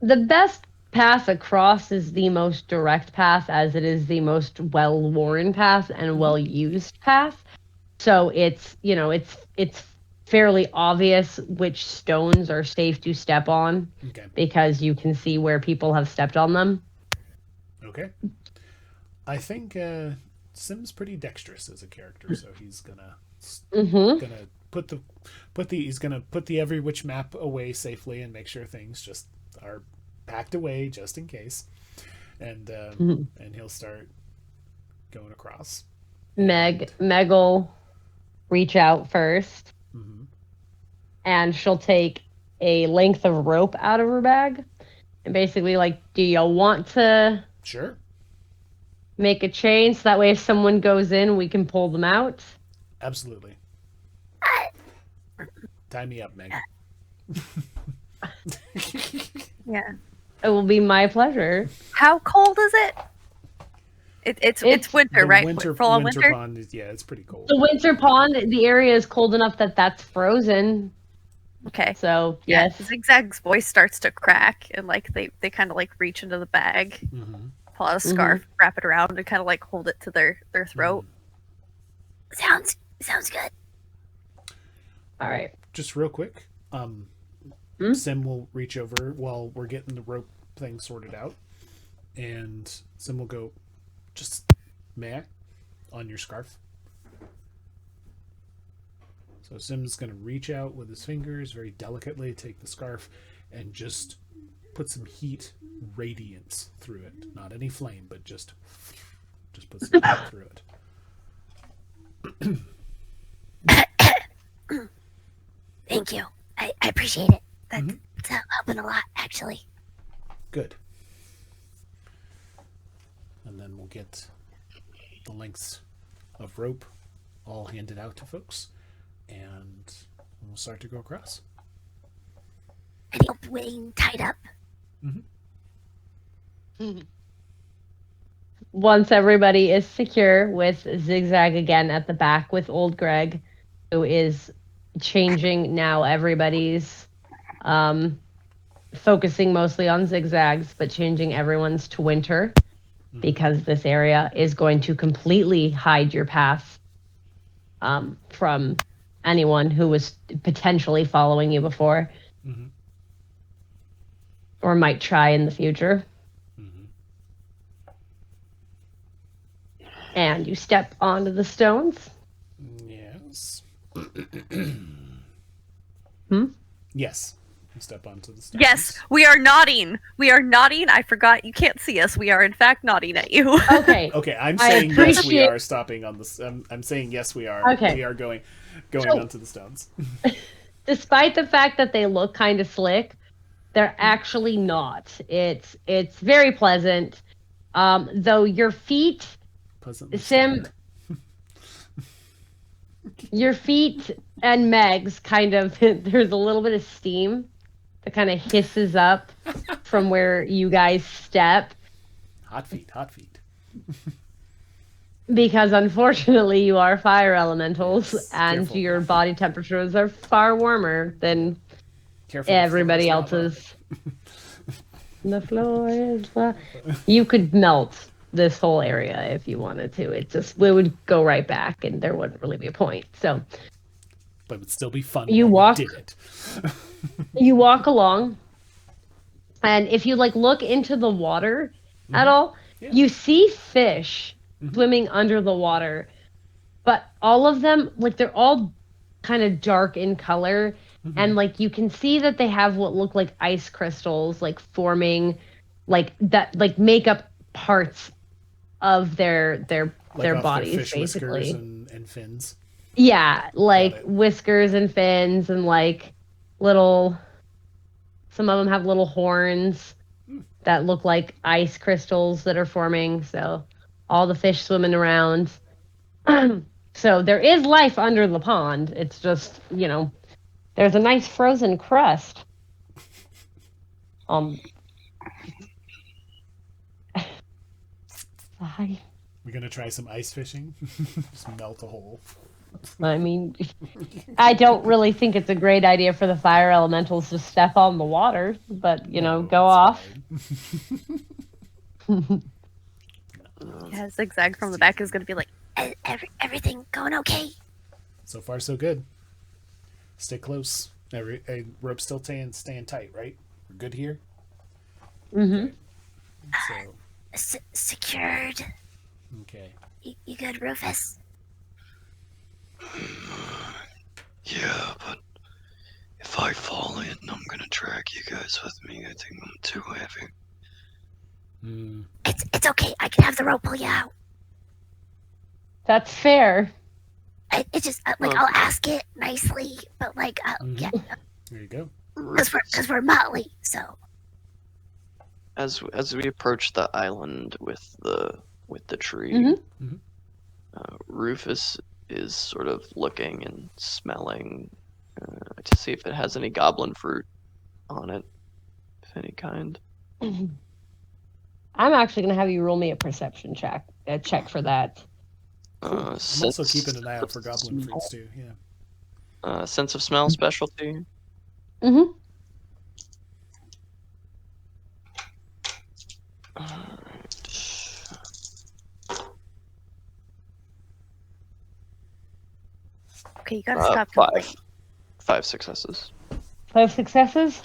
The best path across is the most direct path, as it is the most well-worn path and well-used path. So it's fairly obvious which stones are safe to step on, because you can see where people have stepped on them. Okay. I think Sim's pretty dexterous as a character, so he's gonna put the every which map away safely and make sure things just are packed away just in case, and he'll start going across. Meg will reach out first. And she'll take a length of rope out of her bag and basically do you want to Sure. make a chain so that way if someone goes in, we can pull them out? Absolutely. Tie me up, Meg. Yeah. It will be my pleasure. How cold is it? It's winter, The right? winter Full on winter. pond is it's pretty cold. The winter pond, the area is cold enough that that's frozen. Okay. So yes. Yeah, Zigzag's voice starts to crack, and like they kind of like reach into the bag, pull out a scarf, wrap it around, and kind of like hold it to their throat. Sounds good. All right. Just real quick, Sim will reach over while we're getting the rope thing sorted out, and Sim will go, just, may I? On your scarf. So Sim's going to reach out with his fingers, very delicately take the scarf, and just put some heat radiance through it. Not any flame, but just put some heat through it. Thank you. I appreciate it. That's helping a lot, actually. Good. And then we'll get the lengths of rope all handed out to folks, and we'll start to go across. Any wing tied up? Once everybody is secure, with Zigzag again at the back with old Greg, who is changing now everybody's, focusing mostly on Zigzags, but changing everyone's to winter, because this area is going to completely hide your path from anyone who was potentially following you before, or might try in the future. And you step onto the stones. Yes. Yes. Step onto the stones. Yes, we are nodding. We are nodding. I forgot you can't see us. We are in fact nodding at you. Okay. Okay, I'm saying yes. We appreciate- are stopping on this. I'm saying yes. We are. Okay. We are going So- onto the stones. Despite the fact that they look kind of slick, they're actually not. It's very pleasant. Though your feet, Pleasantly Sim, your feet and Meg's kind of, there's a little bit of steam that kind of hisses up from where you guys step. Hot feet. Hot feet. Because unfortunately you are fire elementals, Yes, and careful. your body temperatures are far warmer than Careful. everybody the floor is else's. The floor is you could melt this whole area if you wanted to. It would go right back, and there wouldn't really be a point. So but it would still be fun. You while walk- we did it. you walk along, and if you look into the water at all, you see fish swimming under the water, but all of them, they're all kind of dark in color, and you can see that they have what look like ice crystals forming that make up parts of their Off bodies, their fish basically. whiskers and fins. Yeah, it. whiskers and fins, and little, some of them have little horns that look like ice crystals that are forming. So all the fish swimming around. So there is life under the pond. It's just, there's a nice frozen crust. Hi. We're gonna try some ice fishing. Just melt a hole. I mean, I don't really think it's a great idea for the fire elementals to step on the water, but, No, go it's off. fine. Yeah, Zigzag from the back is gonna be like, Everything going okay? So far, so good. Stay close. Rope's still staying tight, right? We're good here. Mm-hmm. So Secured. okay. You good, Rufus? Yeah, but if I fall in, I'm gonna drag you guys with me. I think I'm too heavy. It's okay. I can have the rope pull you out. That's fair. It's just I'll ask it nicely, but yeah, There you go. because we're motley. So As we approach the island with the tree, Rufus is sort of looking and smelling To see if it has any goblin fruit on it, of any kind. I'm actually going to have you roll me a perception check for that. Cool. I'm also keeping an eye out for goblin fruits too. Yeah. Sense of smell specialty. Mm-hmm. Okay, you gotta stop complaining. 5 successes. 5 successes?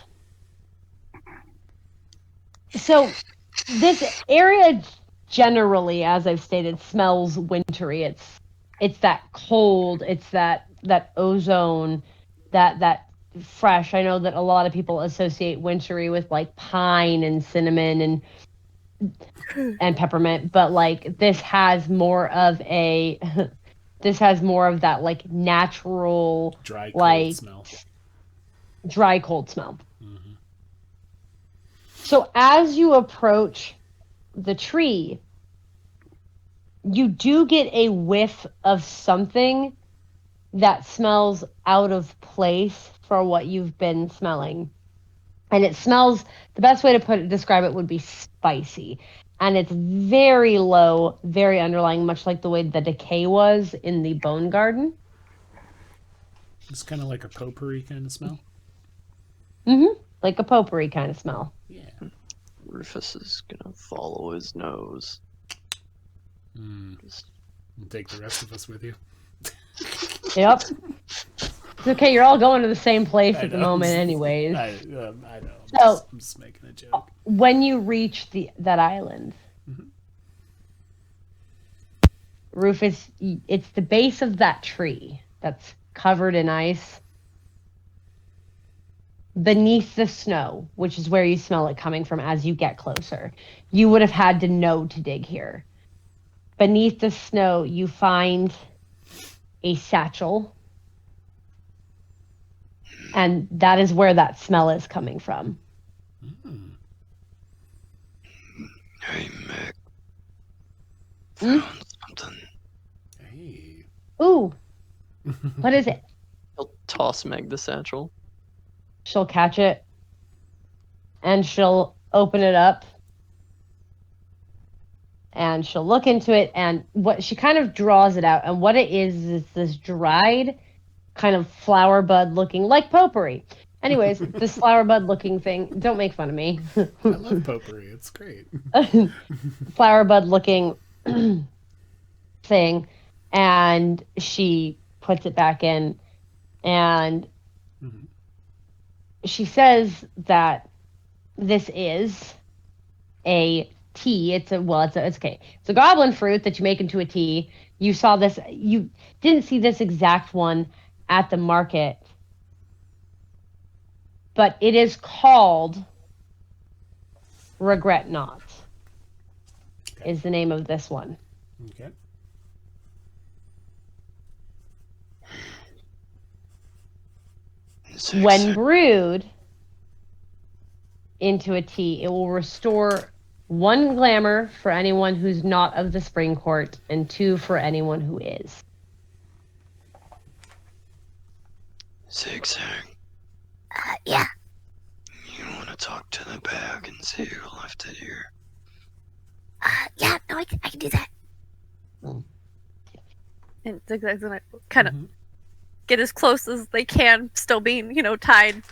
So, this area generally, as I've stated, smells wintry. It's that cold, it's that ozone, that fresh. I know that a lot of people associate wintry with like pine and cinnamon and peppermint, but like this has more of that like natural dry cold smell. Dry cold smell. Mm-hmm. So as you approach the tree, you do get a whiff of something that smells out of place for what you've been smelling. And it smells, the best way to describe it would be spicy. And it's very low, very underlying, much like the way the decay was in the Bone Garden. It's kind of like a potpourri kind of smell. Mm-hmm. Like a potpourri kind of smell. Yeah. Rufus is gonna follow his nose. Take the rest of us with you. Yep. It's okay, you're all going to the same place at the moment anyways. I know. I'm just making a joke. When you reach that island, Rufus, it's the base of that tree that's covered in ice. Beneath the snow, which is where you smell it coming from as you get closer. You would have had to know to dig here. Beneath the snow, you find a satchel. And that is where that smell is coming from. Hey, Meg. Found something. Hey. Ooh. What is it? He'll toss Meg the satchel. She'll catch it. And she'll open it up. And she'll look into it. And what she kind of draws it out. And what it is this dried kind of flower bud looking, like potpourri. Anyways, this flower bud looking thing, don't make fun of me. I love potpourri, it's great. Flower bud looking thing, and she puts it back in, and she says that this is a tea. It's okay. It's a goblin fruit that you make into a tea. You saw this, you didn't see this exact one at the market, but it is called Regret Not. Okay. Is the name of this one. Okay. When brewed into a tea, it will restore 1 glamour for anyone who's not of the Spring Court, and 2 for anyone who is. Zigzag. Yeah. You want to talk to the bag and see who left it here? Yeah, no, I can do that. And Zigzag's gonna kind of get as close as they can, still being, tied.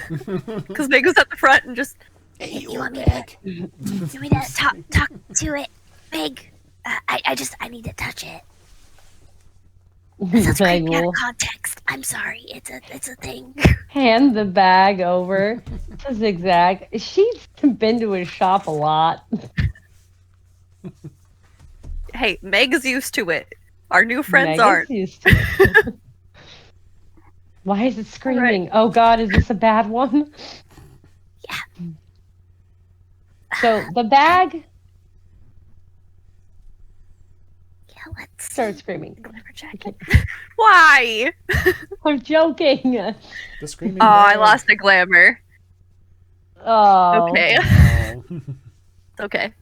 Because Meg was at the front and just... Hey, you want me to talk to it, Meg? I need to touch it. That sounds creepy out of context. I'm sorry. It's a thing. Hand the bag over to Zigzag. She's been to his shop a lot. Hey, Meg's used to it. Our new friends aren't. Used to it. Why is it screaming? Right. Oh God, is this a bad one? Yeah. So the bag. Let's start screaming. Why? I'm joking. The screaming. Oh, bag. I lost a glamour. Oh. Okay. Okay.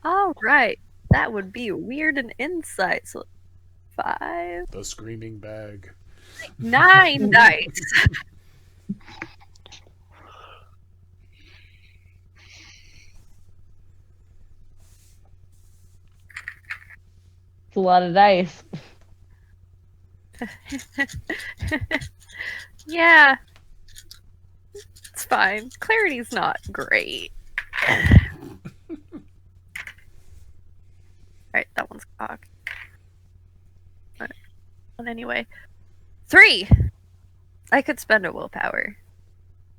All right. That would be weird and insight. So 5. The screaming bag. 9 dice. It's a lot of dice. Yeah. It's fine. Clarity's not great. Alright, that one's cocked. Alright. Well, anyway. 3! I could spend a willpower.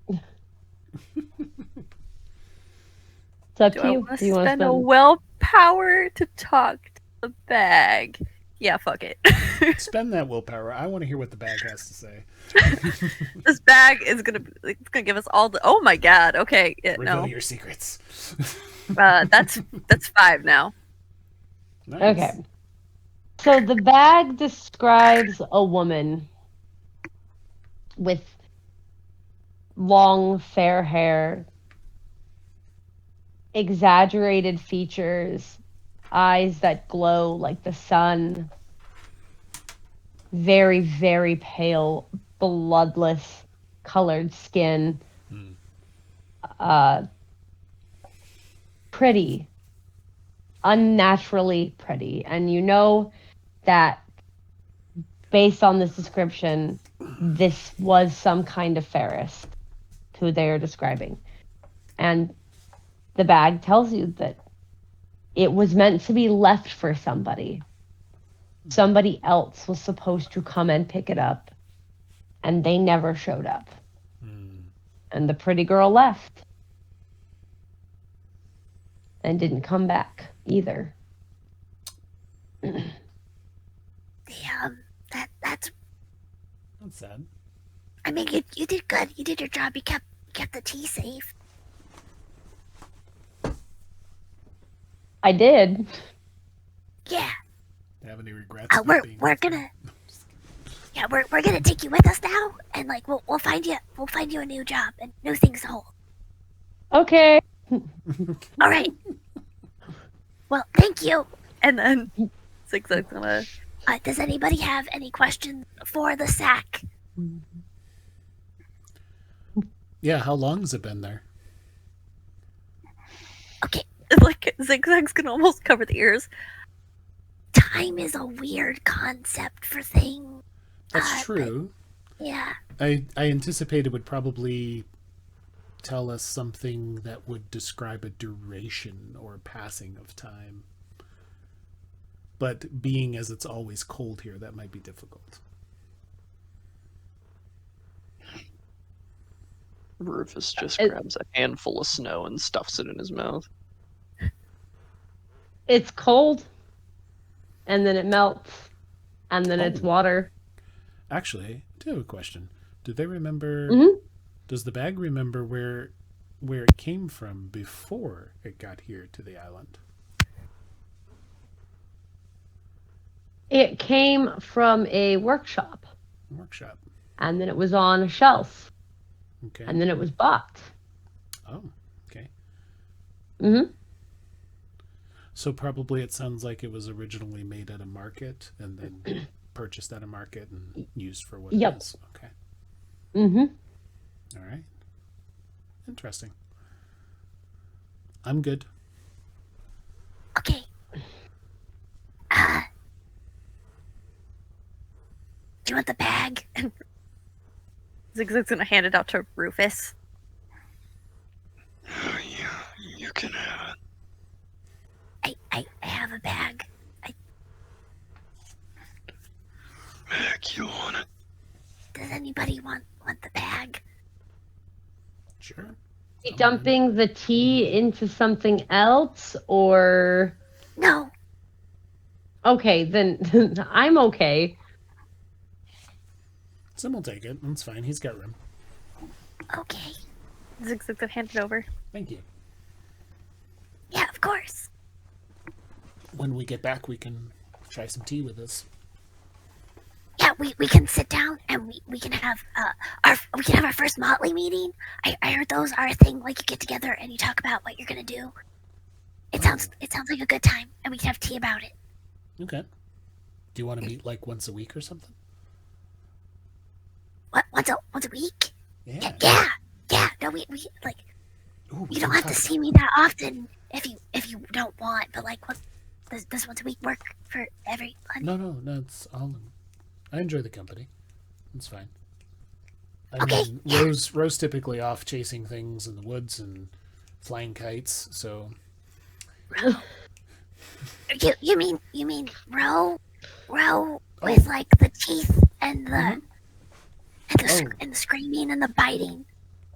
It's up Do to I you. want Do to you want to spend a spend? willpower to talk to the bag? Yeah, fuck it. Spend that willpower. I want to hear what the bag has to say. This bag is gonna give us all the. Oh my god. Okay. Yeah, Reveal no. your secrets. That's 5 now. Nice. Okay. So the bag describes a woman with long fair hair, exaggerated features, eyes that glow like the sun, very, very pale, bloodless colored skin, pretty, unnaturally pretty. And you know that based on this description, this was some kind of Ferris who they are describing. And the bag tells you that it was meant to be left for somebody. Somebody else was supposed to come and pick it up, and they never showed up. And the pretty girl left and didn't come back either. That's. That's sad. I mean, you did good. You did your job. You kept the tea safe. I did. Yeah. Have any regrets? We're gonna. Yeah, we're gonna take you with us now, and like we'll find you a new job and new things to hold. Okay. All right. Well, thank you. And then Zigzag's gonna. Does anybody have any questions for the sack? Yeah, how long has it been there? Okay. Like Zigzag's gonna almost cover the ears. Time is a weird concept for things. That's true. Yeah. I anticipate it would probably tell us something that would describe a duration or passing of time. But being as it's always cold here, that might be difficult. Rufus just grabs a handful of snow and stuffs it in his mouth. It's cold, and then it melts, and then it's water. Actually, I do have a question. Do they remember... Does the bag remember where it came from before it got here to the island? It came from a workshop. Workshop. And then it was on a shelf. Okay. And then it was bought. Oh, okay. Mm-hmm. So probably it sounds like it was originally made at a market and then purchased at a market and used for what it is. Okay. Mm-hmm. All right. Interesting. I'm good. Okay. Do you want the bag? Zigzag's gonna hand it out to Rufus. You can have it. I have a bag. Mac, you want it? Does anybody want the bag? Sure. Dumping the tea into something else, or... No. Okay, then I'm okay. Sim will take it. That's fine. He's got room. Okay. Zigzag's gonna hand it over. Thank you. Yeah, of course. When we get back, we can try some tea with us. Yeah, we can sit down and we can have our first Motley meeting. I heard those are a thing. Like you get together and you talk about what you're gonna do. It sounds like a good time, and we can have tea about it. Okay. Do you want to meet like once a week or something? once a week? Yeah. Yeah. No, we like. Ooh, You don't have to see me that often if you don't want. But like, what does once a week work for everyone? No. It's all. I enjoy the company. It's fine. Okay. Rose typically off chasing things in the woods and flying kites. So. You mean row with like the teeth and the and the screaming and the biting.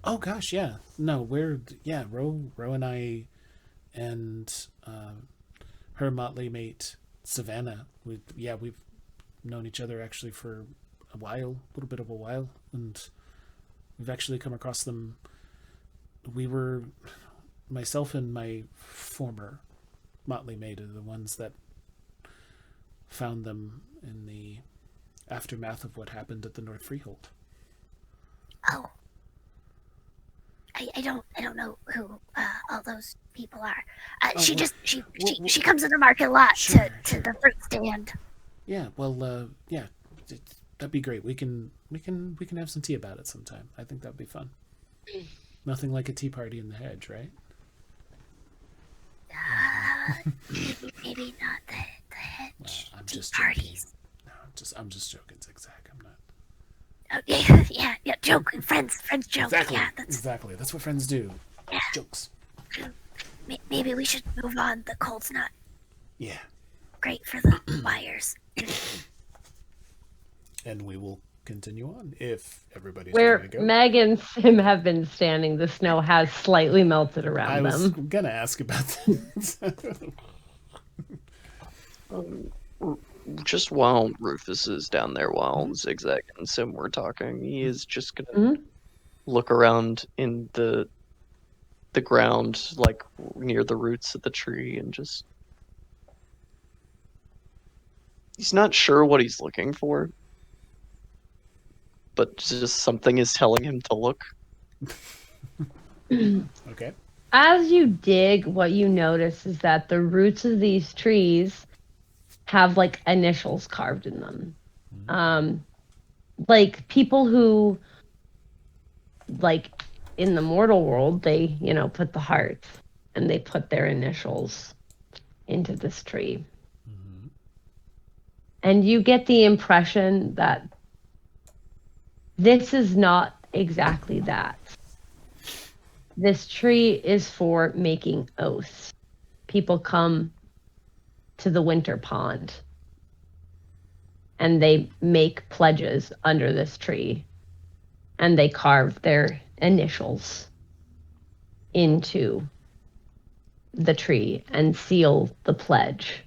Oh gosh, yeah. No, Ro and I and her motley mate Savannah. We've known each other actually for a little bit of a while, and we've actually come across them. Myself and my former motley mate are the ones that found them in the aftermath of what happened at the North Freehold. Oh. I don't know who all those people are. She comes to the market a lot to the fruit stand. Yeah, well, that'd be great. We can have some tea about it sometime. I think that'd be fun. Nothing like a tea party in the hedge, right? Maybe not the hedge. Well, I'm just parties. No, I'm just joking, Zigzag. I'm not. Yeah, joke. Friends joke. Exactly. Yeah, exactly. That's what friends do. Yeah. Jokes. Maybe we should move on. The cold's not Yeah. great for the wires. And we will continue on if everybody's Where ready to go. Meg and Sim have been standing, the snow has slightly melted around I was them. gonna ask about that. Just while Rufus is down there, while Zigzag and Sim were talking, he is just gonna look around in the ground, like near the roots of the tree, and just... He's not sure what he's looking for, but just something is telling him to look. Okay. As you dig, what you notice is that the roots of these trees have like initials carved in them. Like people who, like in the mortal world, they, put the hearts and they put their initials into this tree. And you get the impression that this is not exactly that. This tree is for making oaths. People come to the winter pond and they make pledges under this tree and they carve their initials into the tree and seal the pledge.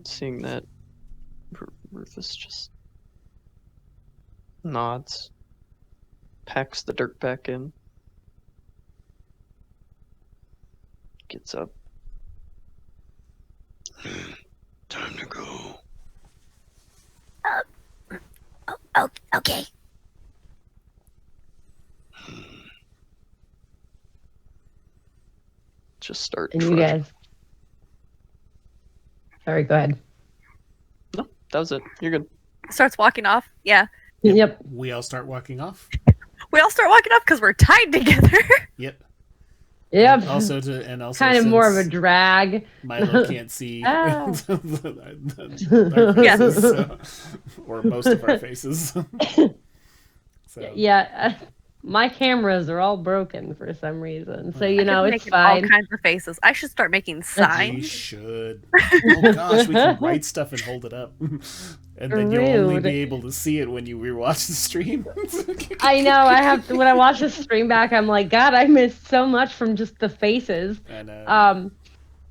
Seeing that, Rufus just nods, packs the dirt back in, gets up. Time to go. Okay. Just start And trudging. you guys. Sorry, go ahead. No, that was it. You're good. Starts walking off. Yeah. Yep. We all start walking off. We all start walking off because we're tied together. Yep. Yep. And also kind of more of a drag. Milo can't see Oh. our faces, so, or most of our faces. So. Yeah, my cameras are all broken for some reason, so I'm it's fine. All kinds of faces. I should start making We signs. should. Oh gosh, we can write stuff and hold it up, and then you'll only Rude. be able to see it when you rewatch the stream. I know. I have to. When I watch the stream back, I'm like, God, I missed so much from just the faces. I know.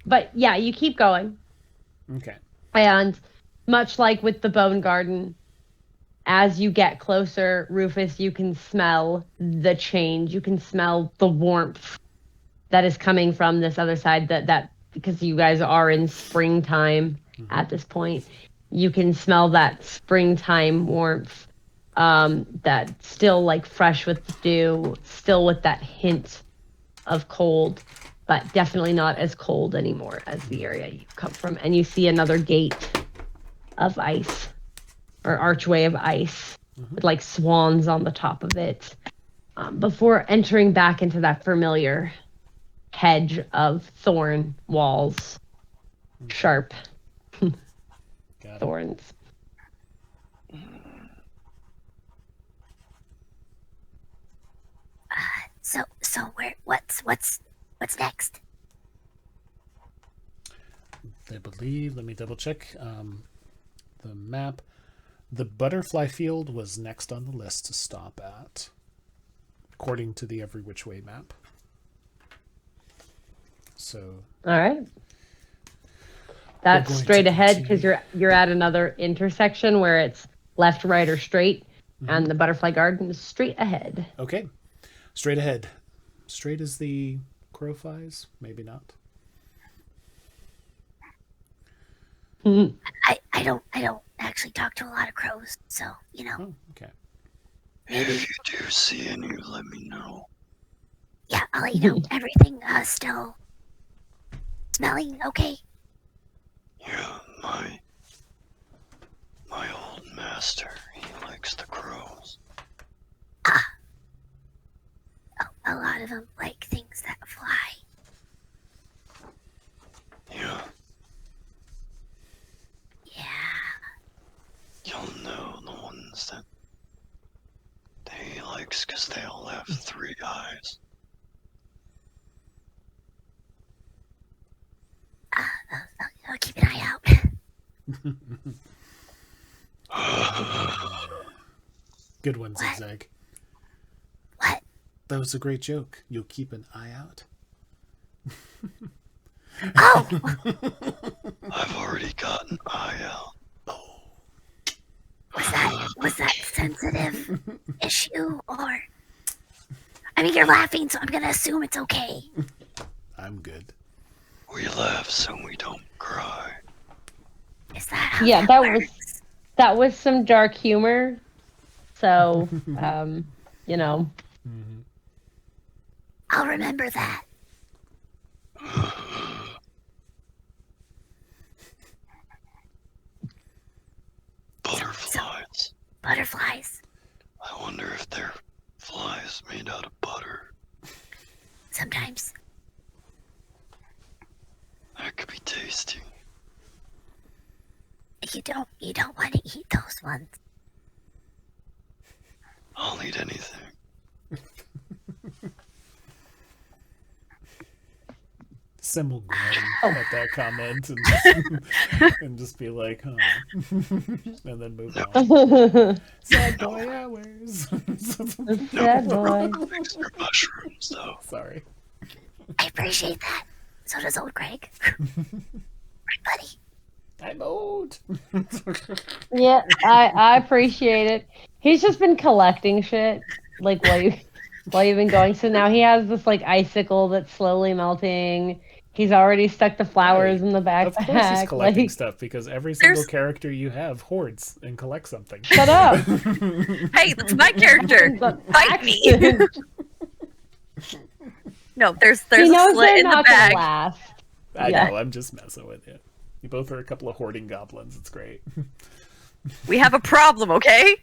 But yeah, you keep going, Okay. and much like with the Bone Garden, as you get closer, Rufus, you can smell the change. You can smell the warmth that is coming from this other side. That because you guys are in springtime at this point, you can smell that springtime warmth. That still like fresh with the dew, still with that hint of cold, but definitely not as cold anymore as the area you've come from. And you see another gate of ice, or archway of ice, with like swans on the top of it, before entering back into that familiar hedge of thorn walls, sharp thorns. So what's next? I believe, let me double check the map. The butterfly field was next on the list to stop at, according to the Every Which Way map. So, all right, that's straight ahead, because you're at another intersection where it's left, right, or straight, and the butterfly garden is straight ahead. Okay, straight ahead. Straight as the crow flies? Maybe not. I don't actually talk to a lot of crows, so you know. Oh, okay. If you do see any, let me know. Yeah, I'll let you know. Everything still smelling okay? Yeah, my old master, he likes the crows. A lot of them like things that fly. Yeah. Yeah. You'll know the ones that he likes because they all have 3 eyes. I'll keep an eye out. Good one, Zigzag. What? That was a great joke. You'll keep an eye out. Oh! I've already got an eye out. Was that sensitive issue, or? I mean, you're laughing, so I'm gonna assume it's okay. I'm good. We laugh so we don't cry. Is that how Yeah, that works? that was some dark humor. So, you know. I'll remember that. Butterflies. Butterflies. I wonder if they're flies made out of butter. Sometimes. That could be tasty. You don't want to eat those ones. I'll eat anything. Sim will grin at that comment and just be like, huh. And then move on. Sad boy hours. Sad boy. Extra mushrooms, though. Sorry. I appreciate that. So does old Greg. Right, buddy? I'm old. Yeah, I appreciate it. He's just been collecting shit, like while you've been going. So now he has this like icicle that's slowly melting. He's already stuck the flowers in the backpack. Of course he's collecting like, stuff, because every single character you have hoards and collects something. Shut up. Hey, that's my character. Fight me. No, there's he a knows slit they're in the not bag. gonna last. I Yeah. know, I'm just messing with you. You both are a couple of hoarding goblins. It's great. We have a problem, okay?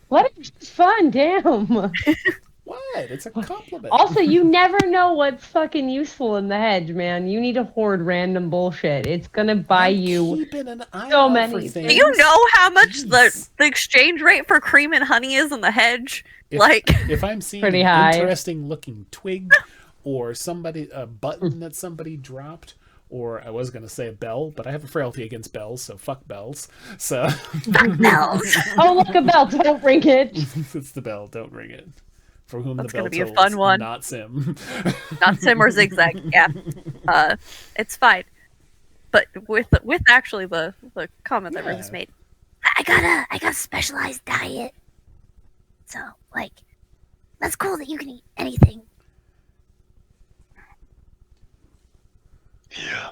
What? It's fun, damn. What? It's a compliment. Also, you never know what's fucking useful in the hedge, man. You need to hoard random bullshit. It's gonna buy you keeping an eye so out many for things. things. Do you know how much Jeez. the exchange rate for cream and honey is in the hedge? If I'm seeing Pretty an high. interesting looking twig, or a button that somebody dropped, or I was gonna say a bell, but I have a frailty against bells, so fuck bells. So Bells. Oh, look, a bell. Don't ring it. it's the bell. Don't ring it. For whom That's the bell gonna be a tolls, fun one. Not Sim. Not Sim or Zigzag. Yeah, it's fine. But with actually the comment that Rufus made, I got a specialized diet. So, like, that's cool that you can eat anything. Yeah.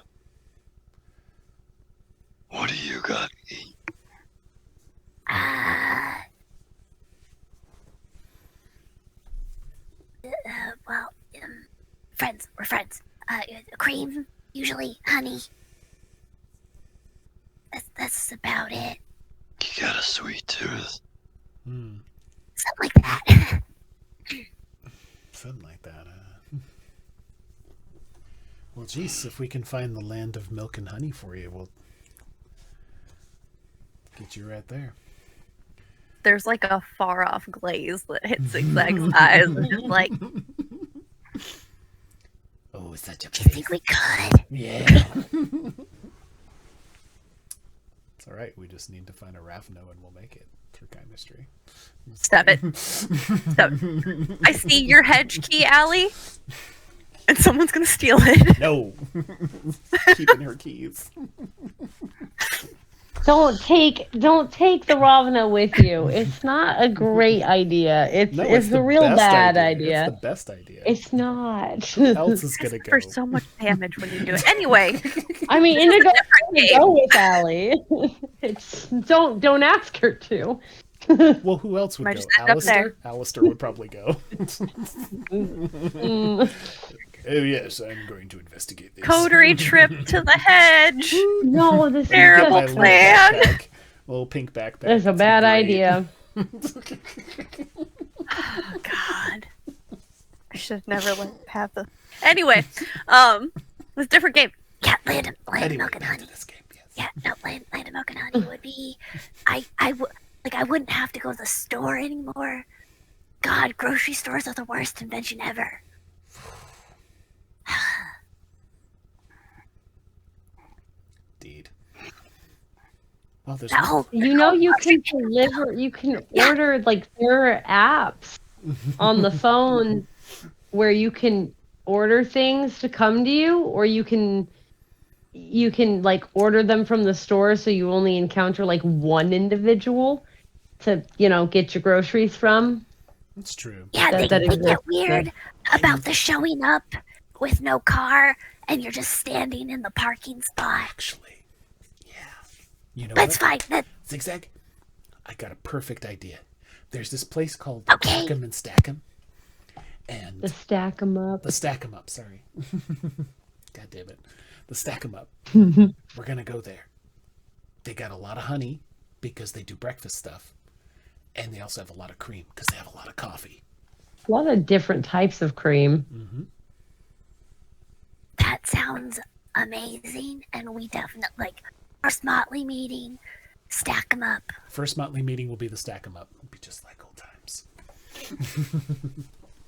What do you got to eat? Well, friends. We're friends. Cream, usually honey. That's about it. You got a sweet tooth. Something like that. Something like that, Well, geez, if we can find the land of milk and honey for you, we'll get you right there. There's like a far off glaze that hits Zigzag's eyes and just like, Oh, such a Do you think we could? Yeah. It's all right. We just need to find a Ravno and we'll make it through chemistry. stop it. Stop. I see your hedge key, Allie, and someone's gonna steal it. No. Keeping her keys. Don't take the Ravna with you. It's not a great idea. It's a real bad idea. It's the best idea. It's not. Who else is gonna go? For so much damage when you do it. Anyway, I mean, Indigo can go with Allie. Don't ask her to. Well, who else would Might go? just end up Alistair? Alistair would probably go. Oh yes, I'm going to investigate this. coterie trip to the hedge. No, this Terrible is plan. Little pink backpack. It's a bad idea. Oh, God. I should never let it happen. Anyway, it's a different game. Yeah, land of Anyway, milk and back honey. to this game, yes. Yeah, no, land of milk and honey would be. I wouldn't have to go to the store anymore. God, grocery stores are the worst invention ever. Indeed. Well, there's That whole You know, you can deliver. You can order like there are apps on the phone where you can order things to come to you, or you can like order them from the store, so you only encounter like one individual to get your groceries from. That's true. Yeah, That they exists, get weird about the showing up with no car and you're just standing in the parking spot. Actually, yeah. You know That's what? fine. Zigzag, I got a perfect idea. There's this place called Okay. Pack 'em and Stack 'em. And The stack 'em up. the Stack 'em Up, sorry. God damn it. The Stack 'em Up. We're going to go there. They got a lot of honey because they do breakfast stuff. And they also have a lot of cream because they have a lot of coffee. A lot of different types of cream. Mm-hmm. That sounds amazing, and we definitely first Motley meeting, stack them up. First Motley meeting will be the Stack 'em Up. It'll be just like old times.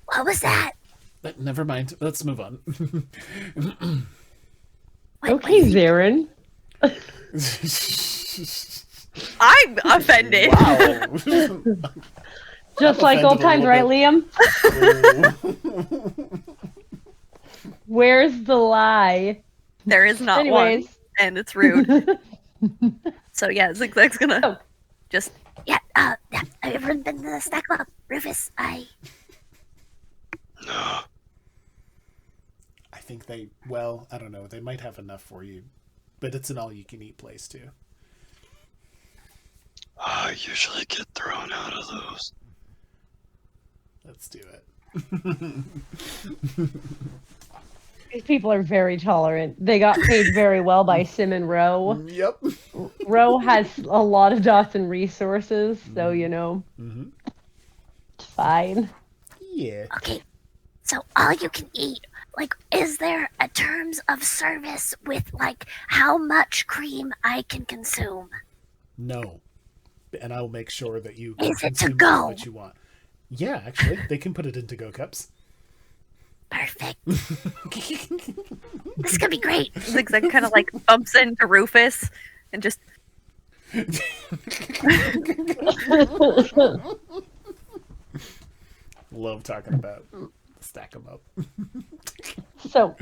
What was that? But never mind. Let's move on. Okay, Zarin. I'm offended. Wow. Just like offended old a times, little right, bit. Liam? Where's the lie? There is not Anyways. one, and it's rude. So yeah, Zigzag's gonna just Yeah, have you ever been to the stack 'em up, Rufus? No. I think I don't know. They might have enough for you. But it's an all-you-can-eat place, too. I usually get thrown out of those. Let's do it. These people are very tolerant. They got paid very well by Sim and Ro. Yep. Ro has a lot of dots and resources, so Mm-hmm. it's fine. Yeah. Okay, so all you can eat. Is there a terms of service with how much cream I can consume? No. And I'll make sure that you Is it to consume go? what you want. Yeah, actually, they can put it into go cups. Perfect. This could be great. Zigzag kind of bumps into Rufus and just Love talking about Stack 'em Up. So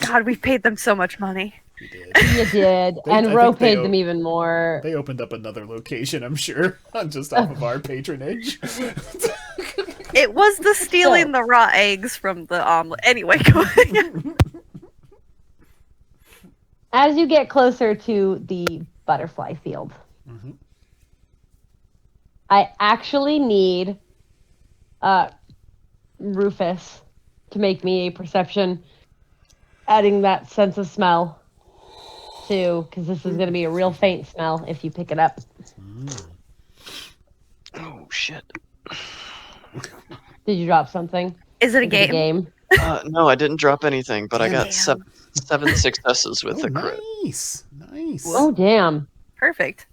God, we've paid them so much money. We did. you did, I and Ro think they paid them even more. They opened up another location, I'm sure, just off of our patronage. It was the stealing the raw eggs from the omelet. Anyway, go ahead. As you get closer to the butterfly field, Mm-hmm. I actually need Rufus to make me a perception adding that sense of smell too, because this is going to be a real faint smell if you pick it up. Oh shit! Did you drop something? Is it a game? No, I didn't drop anything, but I got Damn. seven successes with the crit. Nice. Oh, damn. Perfect.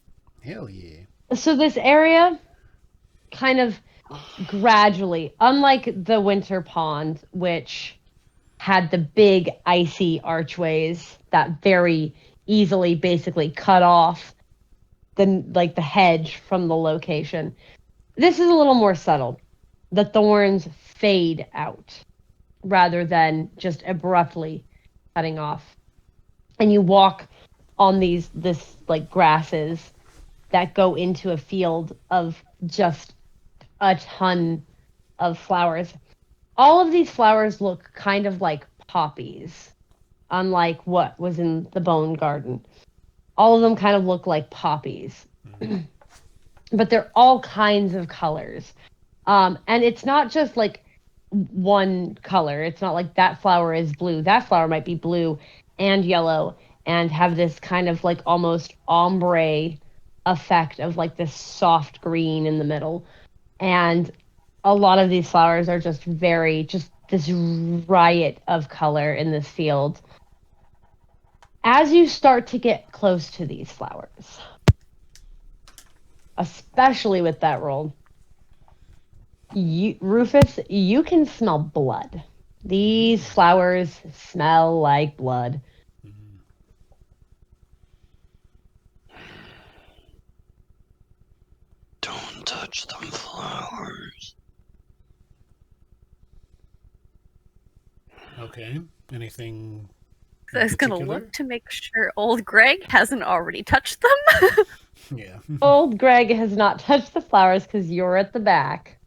Hell yeah. So this area kind of gradually, unlike the winter pond, which had the big icy archways that very easily basically cut off the hedge from the location. This is a little more subtle. The thorns fade out rather than just abruptly cutting off. And you walk on this grasses that go into a field of just a ton of flowers. All of these flowers look kind of like poppies, unlike what was in the Bone Garden. All of them kind of look like poppies. But they're all kinds of colors. And it's not just like one color. It's not like that flower is blue. That flower might be blue and yellow and have this kind of like almost ombre effect of like this soft green in the middle. And a lot of these flowers are just this riot of color in this field. As you start to get close to these flowers, especially with that roll, Rufus, you can smell blood. These flowers smell like blood. Don't touch them flowers. Okay. Anything? I was gonna look to make sure old Greg hasn't already touched them. Yeah. Old Greg has not touched the flowers because you're at the back.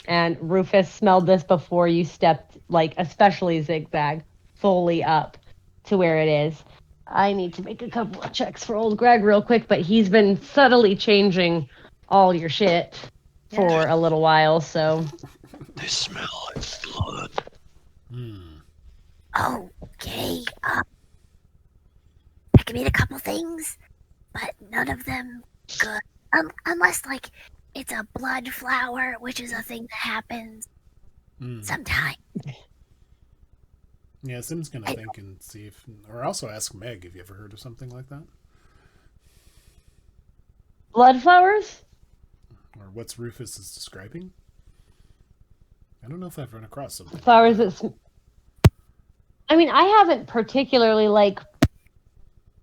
And Rufus smelled this before you stepped, especially Zigzag, fully up to where it is. I need to make a couple of checks for old Greg real quick, but he's been subtly changing all your shit for a little while, so... They smell like blood. Okay, I can mean a couple things, but none of them good. Unless, it's a blood flower, which is a thing that happens sometime. Yeah, Sim's gonna think and see if... Or also ask Meg if you ever heard of something like that. Blood flowers? Or what's Rufus is describing? I don't know if I've run across something. Flowers that... I mean, I haven't particularly,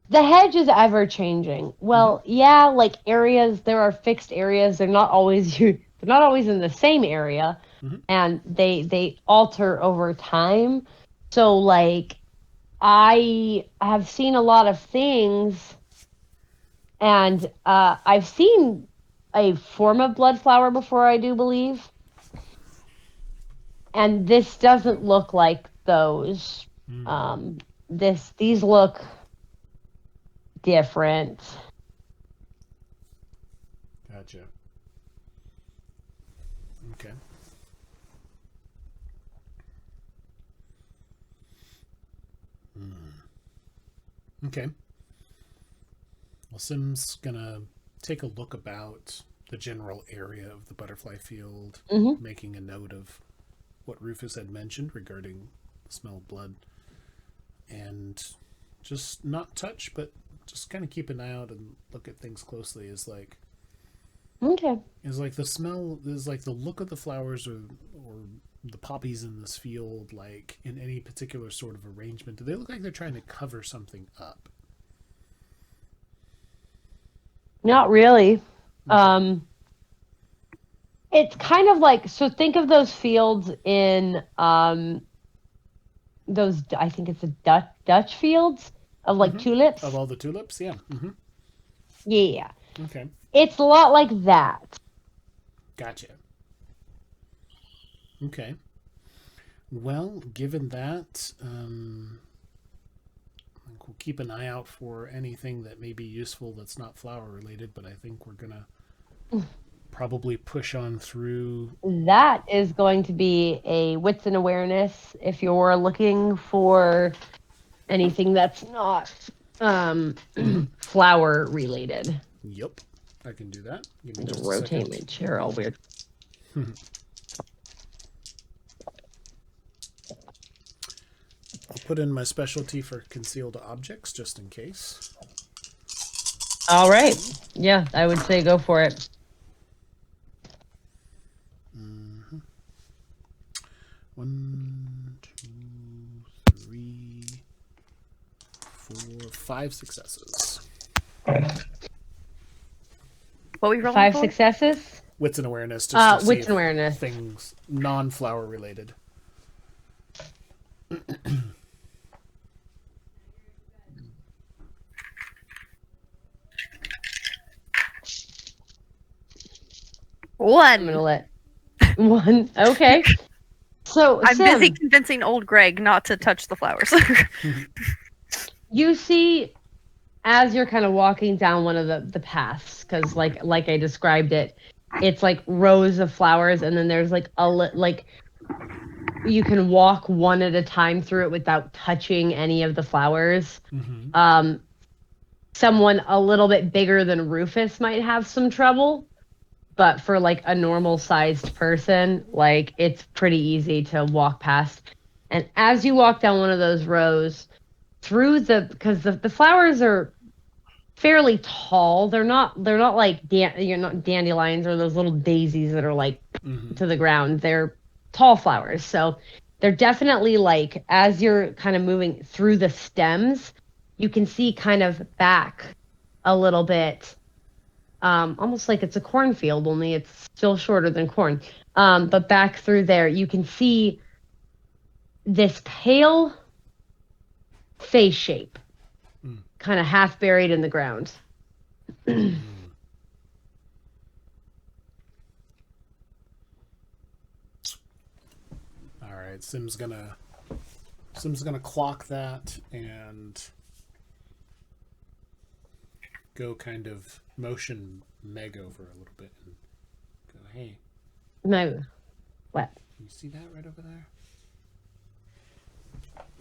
the hedge is ever changing. Well, yeah, areas, there are fixed areas. They're not always in the same area, and they alter over time. So, I have seen a lot of things, and I've seen a form of blood flower before, I do believe. And this doesn't look like those. These look different. Gotcha. Okay. Okay. Well, Sim's gonna take a look about the general area of the butterfly field, making a note of what Rufus had mentioned regarding the smell of blood, and just not touch, but just kind of keep an eye out and look at things closely. Is the smell, is the look of the flowers or the poppies in this field, in any particular sort of arrangement, do they look like they're trying to cover something up? Not really. Okay. It's kind of so think of those fields in those, I think it's a Dutch fields of tulips. Of all the tulips, yeah. Yeah. Okay. It's a lot like that. Gotcha. Okay. Well, given that, we'll keep an eye out for anything that may be useful that's not flower related, but I think we're gonna probably push on through. That is going to be a wits and awareness if you're looking for anything that's not flower related. Yep, I can do that. Give me I'm just gonna a rotate second. my chair all weird. I'll put in my specialty for concealed objects just in case. All right. Yeah, I would say go for it. Mm-hmm. 1, 2, 3, 4, 5 successes. What we rolling 5 for? successes? Wits and awareness. Just to see Wits and awareness. Things non-flower related. I'm One. gonna let one. Okay. So I'm Sim, busy convincing old Greg not to touch the flowers. you see, as you're kind of walking down one of the paths, because like I described it, it's like rows of flowers, and then there's like you can walk one at a time through it without touching any of the flowers. Mm-hmm. Someone a little bit bigger than Rufus might have some trouble, but for like a normal sized person, like it's pretty easy to walk past. And as you walk down one of those rows through because the flowers are fairly tall. They're not like you're not dandelions or those little daisies that are like to the ground. They're tall flowers. So they're definitely like, as you're kind of moving through the stems, you can see kind of back a little bit. Almost like it's a cornfield, only it's still shorter than corn. But back through there, you can see this pale face shape, kind of half buried in the ground. All right, Sim's gonna clock that and go kind of motion Meg over a little bit and go, hey. No. What? Can you see that right over there?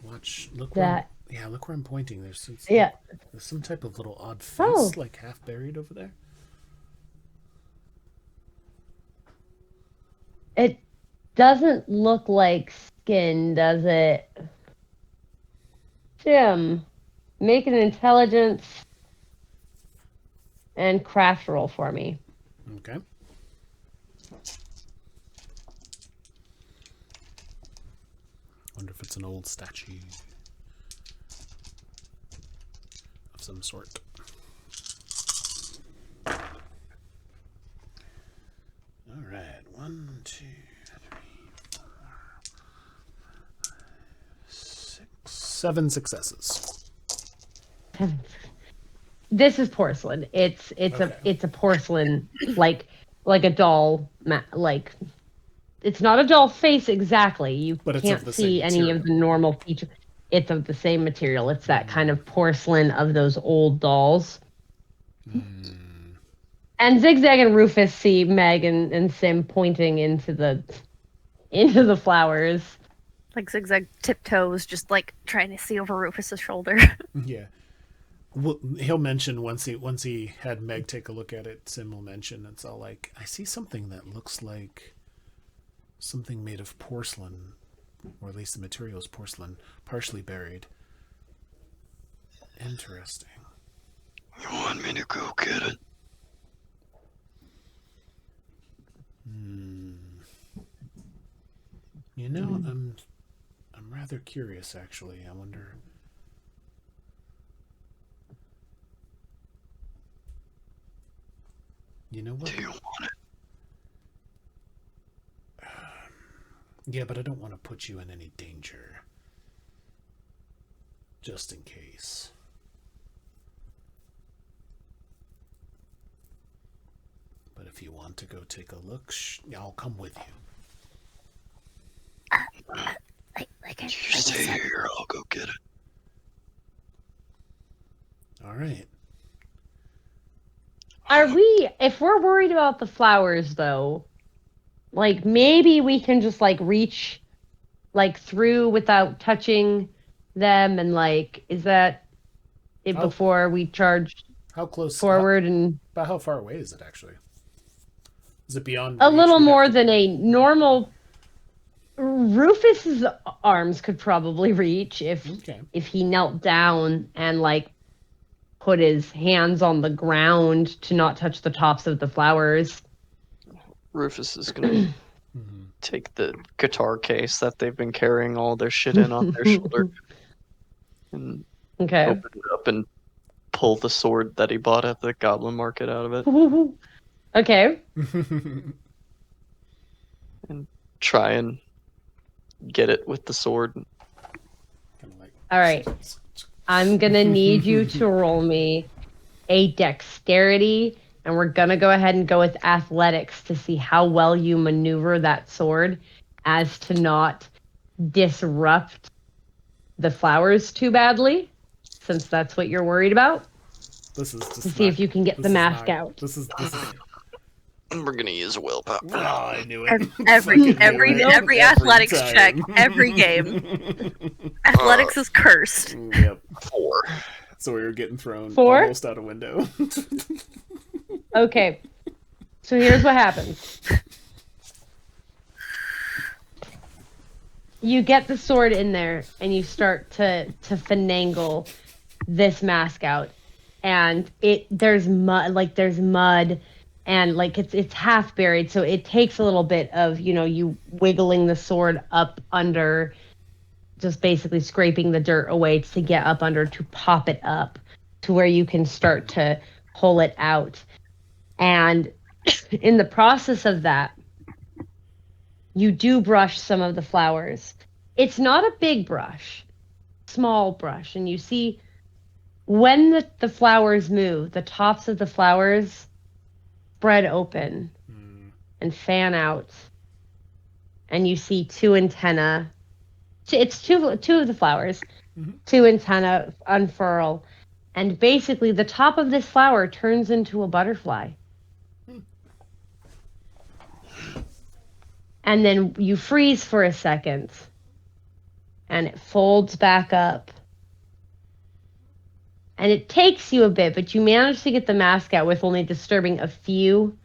Watch. Look that. Look where I'm pointing. There's some type of little odd face, like half buried over there. It doesn't look like skin, does it? Jim, make an intelligence and craft roll for me. Okay. Wonder if it's an old statue of some sort. All right, 1, 2, 3, 4, 5, 6, 7 successes. This is porcelain. It's a porcelain like a doll. Like it's not a doll face exactly. You can't see any of the normal features. It's of the same material. It's that kind of porcelain of those old dolls. And Zigzag and Rufus see Meg and Sim pointing into the flowers. Like Zigzag tiptoes, just like trying to see over Rufus's shoulder. Yeah. Well, he'll mention once he had Meg take a look at it, Sim will mention it's all like, I see something that looks like something made of porcelain, or at least the material is porcelain, partially buried. Interesting. You want me to go get it? You know, I'm rather curious, actually. I wonder. You know what? Do you want it? Yeah, but I don't want to put you in any danger. Just in case. But if you want to go take a look, I'll come with you. You stay here, I'll go get it. All right. If we're worried about the flowers though, like maybe we can just like reach like through without touching them, and like, is that it before we charge how close forward? And about how far away is it actually? Is it beyond a reach? little more than a normal. Rufus's arms could probably reach if he knelt down and like put his hands on the ground to not touch the tops of the flowers. Rufus is gonna take the guitar case that they've been carrying all their shit in on their shoulder and open it up and pull the sword that he bought at the goblin market out of it. Okay. And try and get it with the sword. All right. I'm going to need you to roll me a dexterity, and we're going to go ahead and go with athletics to see how well you maneuver that sword as to not disrupt the flowers too badly, since that's what you're worried about. This is just to see if you can get the mask out. This is We're gonna use willpower. Oh, I knew it. Every athletics time. check, every game. Athletics is cursed. Yep. 4. So we were getting thrown 4? almost out a window. Okay. So here's what happens. You get the sword in there and you start to finagle this mask out. And there's mud and like it's half buried, so it takes a little bit of, you wiggling the sword up under, just basically scraping the dirt away to get up under to pop it up to where you can start to pull it out. And in the process of that, you do brush some of the flowers. It's not a big brush, small brush, and you see when the flowers move, the tops of the flowers spread open and fan out, and you see 2 antennae. It's two of the flowers, 2 antennae unfurl, and basically the top of this flower turns into a butterfly. And then you freeze for a second, and it folds back up. And it takes you a bit, but you manage to get the mask out with only disturbing a few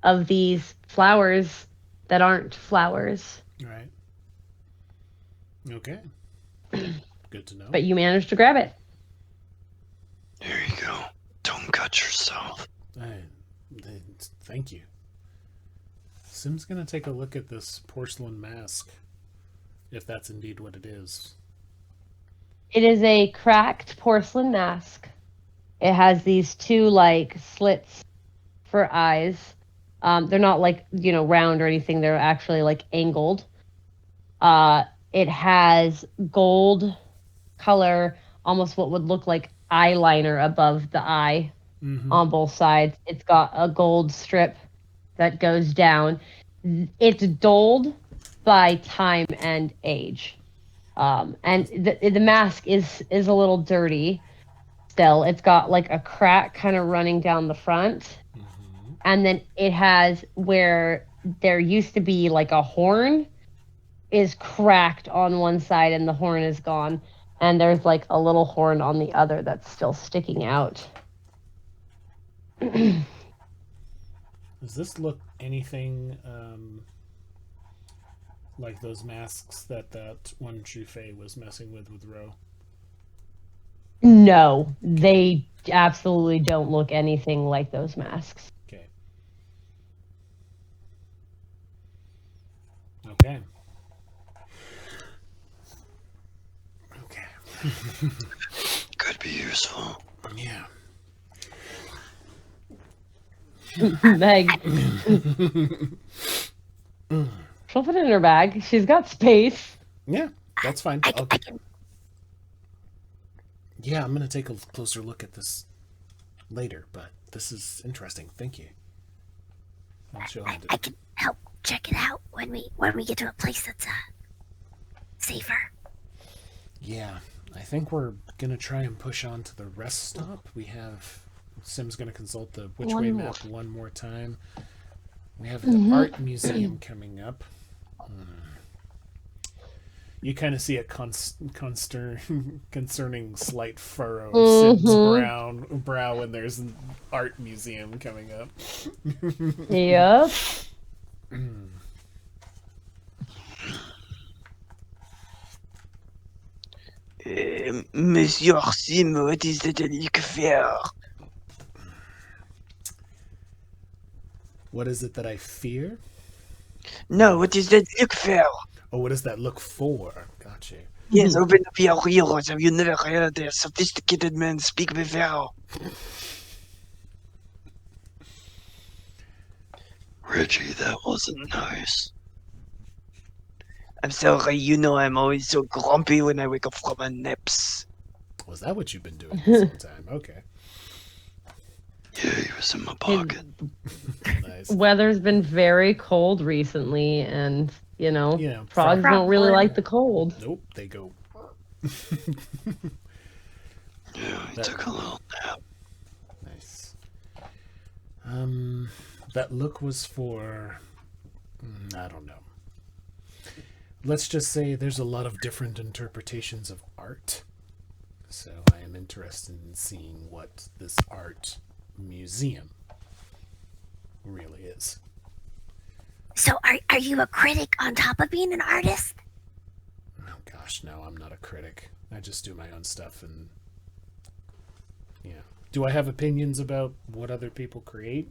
of these flowers that aren't flowers. Right. Okay. Good to know. But you managed to grab it. There you go. Don't cut yourself. Thank you. Sim's gonna take a look at this porcelain mask, if that's indeed what it is. It is a cracked porcelain mask. It has these 2 slits for eyes. They're not round or anything. They're actually angled. It has gold color, almost what would look like eyeliner above the eye on both sides. It's got a gold strip that goes down. It's dulled by time and age. And the mask is a little dirty still. It's got a crack kind of running down the front. And then it has where there used to be a horn is cracked on one side and the horn is gone. And there's a little horn on the other that's still sticking out. Does this look anything like those masks that one Shufe was messing with Ro? No, they absolutely don't look anything like those masks. Okay. Could be useful. Yeah. Meg. She'll put it in her bag. She's got space. Yeah, that's fine. I can... Yeah, I'm going to take a closer look at this later, but this is interesting. Thank you. I can help check it out when we get to a place that's safer. Yeah, I think we're going to try and push on to the rest stop. We have... Sim's going to consult the which way map one more time. We have the art museum coming up. You kind of see a concerning slight furrow of Sim's brow when there's an art museum coming up. Yep. Monsieur Sim, what is that I look for? What is it that I fear? No, what is that look for? Oh, what does that look for? Gotcha. Yes, open up your ears. Have you never heard a sophisticated man speak before? Reggie, that wasn't nice. I'm sorry, you know I'm always so grumpy when I wake up from my naps. Was that what you've been doing this whole time? Okay. Yeah, he was in my pocket. Nice. Weather's been very cold recently, and frogs frogs don't really fun. like the cold. Nope, they go. Yeah, he took a little nap. Nice. That look was for. I don't know. Let's just say there's a lot of different interpretations of art. So I am interested in seeing what this art museum really is. So are you a critic on top of being an artist? Oh gosh, no, I'm not a critic. I just do my own stuff and do I have opinions about what other people create?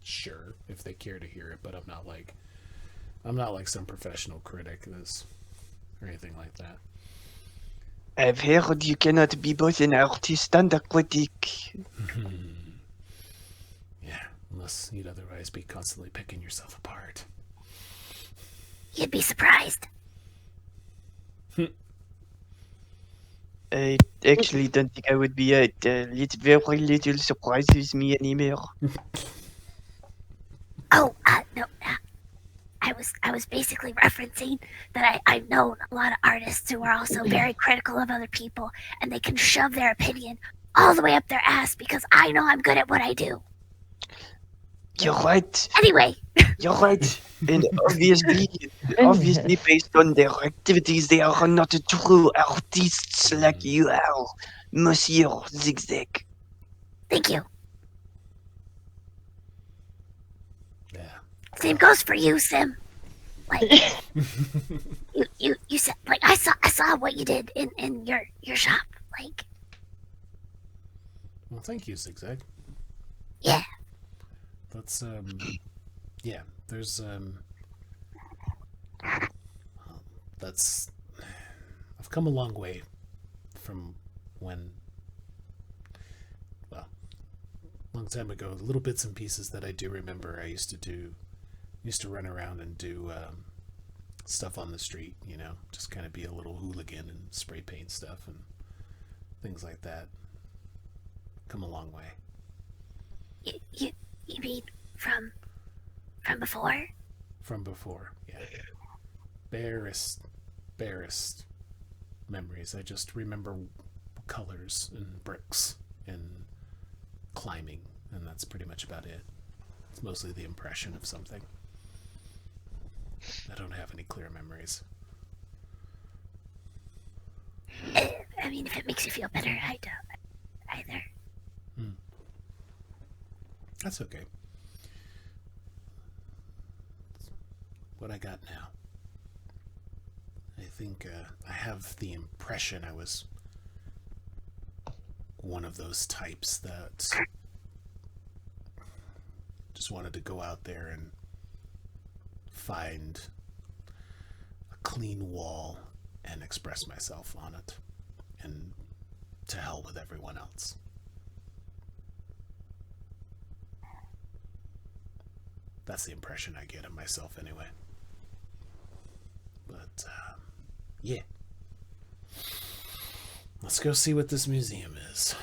Sure, if they care to hear it, but I'm not like some professional critic or anything like that. I've heard you cannot be both an artist and a critic. Yeah, unless you'd otherwise be constantly picking yourself apart. You'd be surprised. I actually don't think I would be it's very little surprises me anymore. Oh, no. I was basically referencing that I've known a lot of artists who are also very critical of other people, and they can shove their opinion all the way up their ass because I know I'm good at what I do. You're right. Anyway. You're right. And obviously based on their activities, they are not true artists like you are, Monsieur Zigzag. Thank you. Yeah. Same goes for you, Sim. Like you said, like I saw what you did in your shop. Like, well, thank you, Zigzag. Yeah. That's yeah. There's that's I've come a long way from when, well, a long time ago. Little bits and pieces that I do remember. I used to run around and do stuff on the street, just kind of be a little hooligan and spray paint stuff and things like that. Come a long way. You mean from before? From before, yeah. Barest memories. I just remember colors and bricks and climbing, and that's pretty much about it. It's mostly the impression of something. I don't have any clear memories. I mean, if it makes you feel better, I don't either. That's okay. What I got now. I think I have the impression I was one of those types that just wanted to go out there and find a clean wall and express myself on it, and to hell with everyone else. That's the impression I get of myself anyway. But yeah, let's go see what this museum is.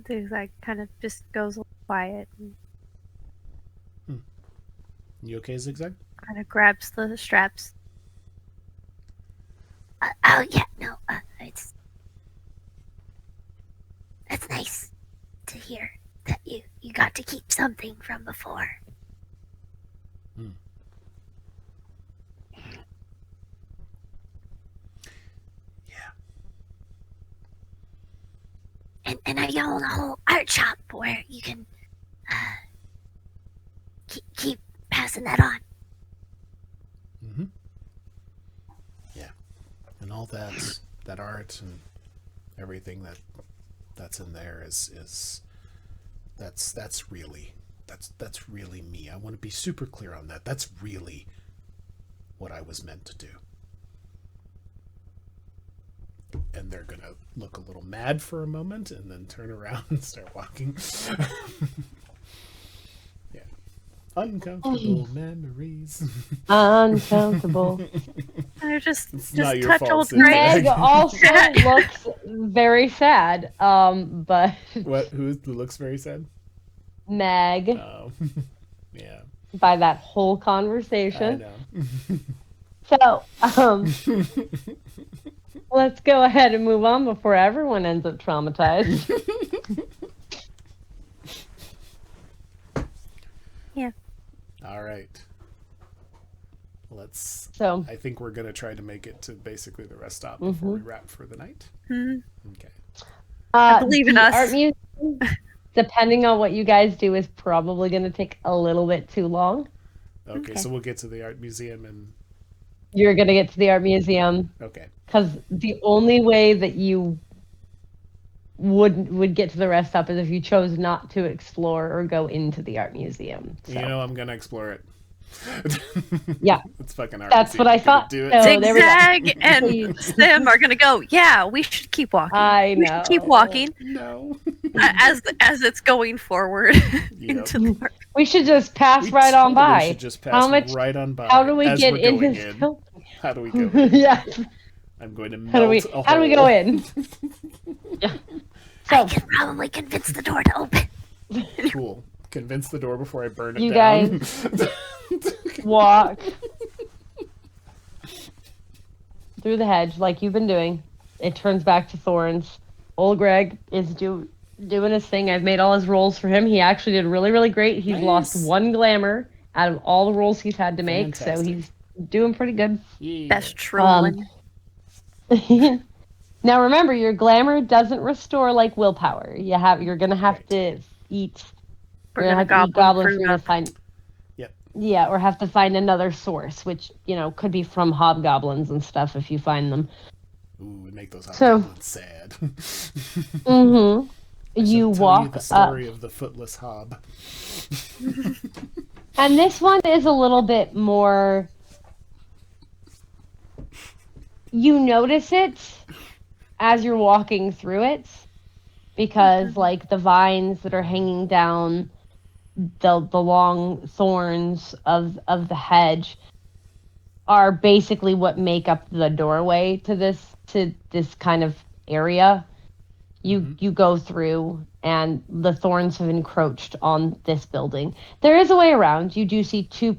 Zigzag kind of just goes quiet and You okay, Zigzag? kind of grabs the straps. Oh yeah, no, that's nice to hear that you got to keep something from before. and I own a whole art shop where you can keep passing that on. Mm-hmm. Yeah, and all that art and everything that's in there is that's really me. I want to be super clear on that. That's really what I was meant to do. And they're gonna look a little mad for a moment and then turn around and start walking. Yeah. Uncomfortable memories. Uncomfortable. I just not your touch fault, old Sid. Greg. Meg also looks very sad. But What? Who looks very sad? Meg, Oh. Yeah. by that whole I conversation. know. So, let's go ahead and move on before everyone ends up traumatized. Yeah. All right. I think we're going to try to make it to basically the rest stop before we wrap for the night. Mm-hmm. Okay. I believe in the us. Art museum, depending on what you guys do, is probably going to take a little bit too long. Okay, so we'll get to the art museum and... You're going to get to the art museum. Okay. Because the only way that you would get to the rest stop is if you chose not to explore or go into the art museum. So. I'm going to explore it. Yeah. It's fucking art. That's what I thought. Do it. So, Zigzag and Sim are gonna go. Yeah, we should keep walking. I know. We should keep walking. No. as it's going forward into the park. We should just pass right on by. We should just pass right on by. How do we get in going this in. building? How do we go in? Yeah. I'm going to melt How do we go in? Yeah. So, I can probably convince the door to open. Cool. Convince the door before I burn it you down. Guys walk through the hedge like you've been doing. It turns back to thorns. Old Greg is doing his thing. I've made all his rolls for him. He actually did really, really great. He's lost 1 glamour out of all the rolls he's had to make, so he's doing pretty good. Yeah. Best trolling. Now remember, your glamour doesn't restore like willpower. You're gonna have to eat. We're gonna gonna have to eat goblin fruit to up. find. Yep. Yeah, or have to find another source, which could be from hobgoblins and stuff if you find them. Ooh, make those hobgoblins sad. Mm-hmm. You walk the story of the footless hob. And this one is a little bit more. You notice it as you're walking through it, because like the vines that are hanging down the long thorns of the hedge are basically what make up the doorway to this kind of area. You go through, and the thorns have encroached on this building. There is a way around. You do see two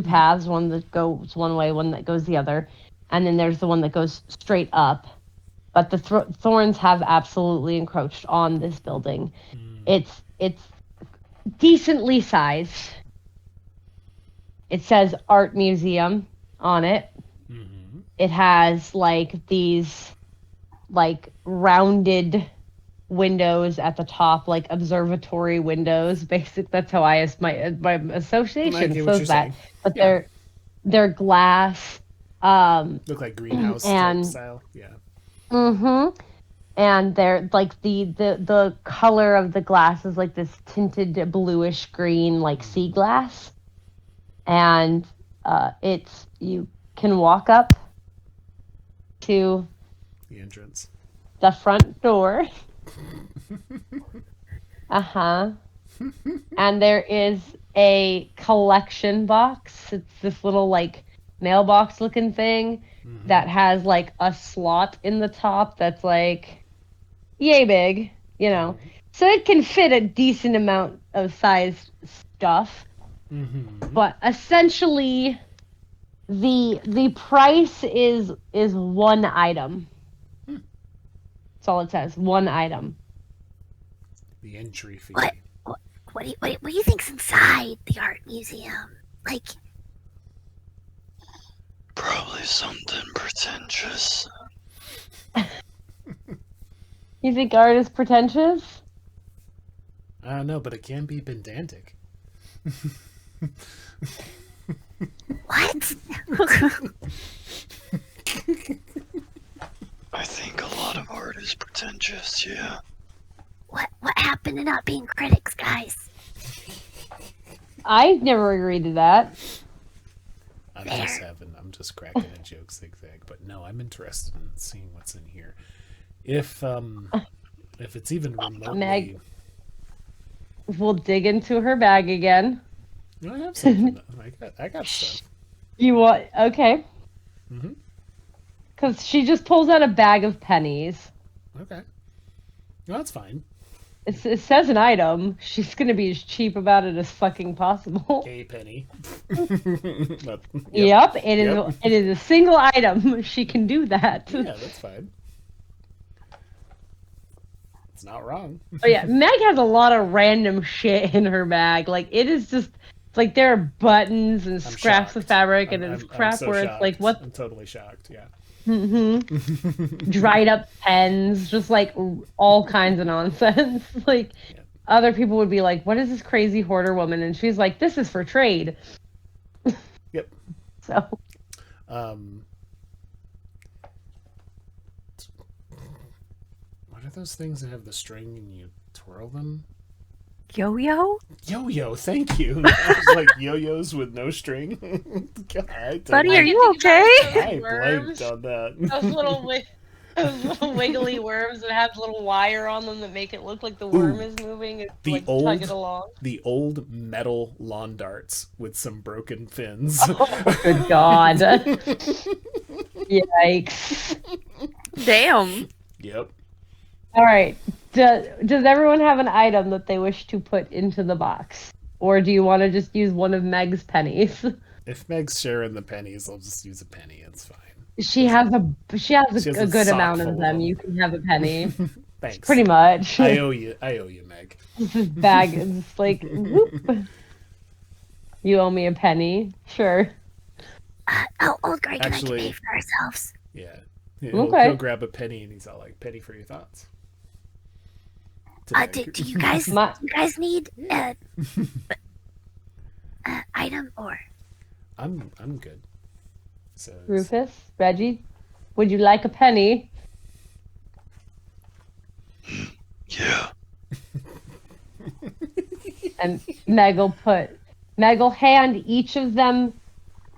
paths, one that goes one way, one that goes the other, and then there's the one that goes straight up. But the thorns have absolutely encroached on this building. It's decently sized. It says Art Museum on it. It has like these like rounded windows at the top, like observatory windows. That's how my association says that. But they're glass. Look like greenhouse type style. Yeah. And they're like the color of the glass is like this tinted bluish green, like sea glass. And you can walk up to the entrance, the front door. And there is a collection box. It's this little like mailbox looking thing that has like a slot in the top that's like yay big, so it can fit a decent amount of sized stuff. But essentially the price is 1 item. That's all it says, 1 item. The entry fee. What do you think's inside the art museum? Like, probably something pretentious. You think art is pretentious? I don't know, but it can be pedantic. What? I think a lot of art is pretentious, yeah. What happened to not being critics, guys? I never agreed to that. I'm just cracking a joke, Zigzag. But no, I'm interested in seeing what's in here. If it's even remotely... Meg will dig into her bag again. No, I have something. I got stuff. You want... Okay. Mm-hmm. Because she just pulls out a bag of pennies. Okay. No, that's fine. It says an item. She's going to be as cheap about it as fucking possible. A penny. Yep. It is a single item. She can do that. Yeah, that's fine. It's not wrong. Oh yeah, Meg has a lot of random shit in her bag. Like, it is just... It's like there are buttons and scraps of fabric and it's crap so where shocked. it's like, what? I'm totally shocked, yeah. Dried up pens, just like all kinds of nonsense. Like, other people would be like, what is this crazy hoarder woman? And she's like, this is for trade. Yep. So. What are those things that have the string and you twirl them? Yo-yo? Yo-yo, thank you. I was like yo-yos with no string. God, Buddy, are you okay? I blanked on that. Those little wiggly worms that have little wire on them that make it look like the worm is moving and tug it along. The old metal lawn darts with some broken fins. Oh, good God. Yikes. Damn. Yep. All right. Does everyone have an item that they wish to put into the box? Or do you want to just use one of Meg's pennies? If Meg's sharing the pennies, I'll just use a penny. It's fine. She has a good amount of them. You can have a penny. Thanks. Pretty much. I owe you, Meg. This bag is like, whoop. You owe me a penny. Sure. Old Greg and I can pay for ourselves. Yeah. Okay. He'll grab a penny and he's all like, penny for your thoughts. Do you guys need item or? I'm good. So Rufus, Reggie, would you like a penny? Yeah. And Meg will hand each of them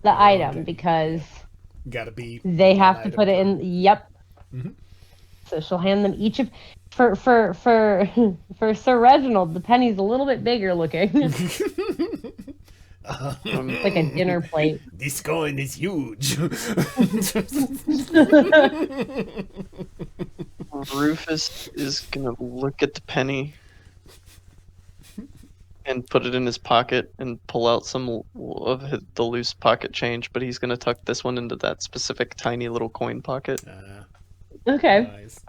the item because gotta be. They have to put it in. Yep. Mm-hmm. So she'll hand them each of. For Sir Reginald, the penny's a little bit bigger looking. Like a dinner plate. This coin is huge. Rufus is gonna look at the penny and put it in his pocket and pull out some of the loose pocket change, but he's gonna tuck this one into that specific tiny little coin pocket. Okay. Nice.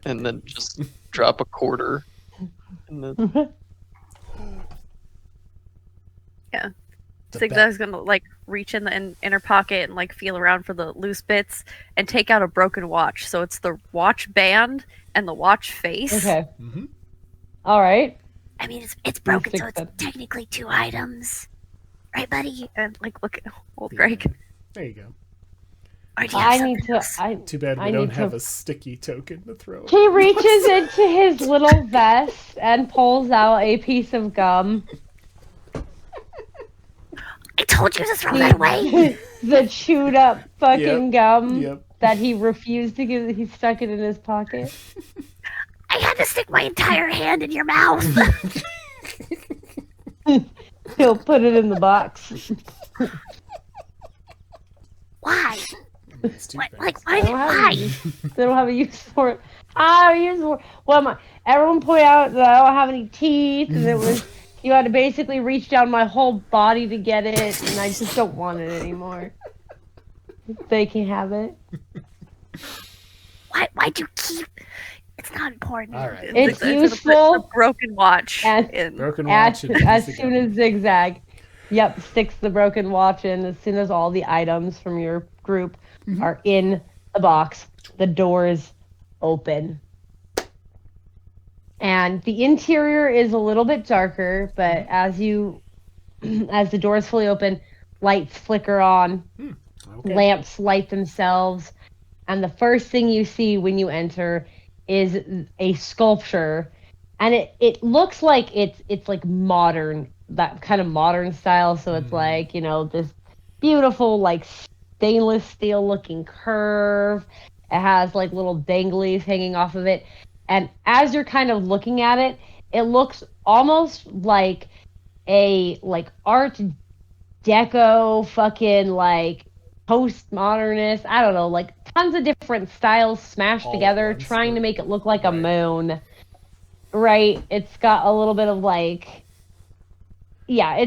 And then just drop a quarter. And then... Yeah. Zigzag's gonna like reach in the inner pocket and like feel around for the loose bits and take out a broken watch. So it's the watch band and the watch face. Okay. Mm-hmm. All right. I mean, it's broken, so it's technically 2 items, right, buddy? And like look at old Greg. There you go. Too bad we don't have a sticky token to throw. He reaches into his little vest and pulls out a piece of gum. I told you to throw that away. The chewed up fucking gum Yep. that he refused to give. He stuck it in his pocket. I had to stick my entire hand in your mouth. He'll put it in the box. Why? Why? They don't have a use for it. What am I? Everyone pointed out that I don't have any teeth, and it was you had to basically reach down my whole body to get it, and I just don't want it anymore. They can have it. Why'd you keep? It's not important. All right. It's useful. The broken watch. Broken watch. As soon as Zigzag, sticks the broken watch in. As soon as all the items from your group are in the box, the doors open. And the interior is a little bit darker, but as the doors fully open, lights flicker on, lamps light themselves, and the first thing you see when you enter is a sculpture, and it looks like it's like modern, that kind of modern style. So it's like, you know, this beautiful like stainless steel looking curve. It has like little danglies hanging off of it. And as you're kind of looking at it, it looks almost like a like art deco fucking like postmodernist. I don't know, like tons of different styles smashed together, trying to make it look like a moon. Right? It's got a little bit of like, yeah,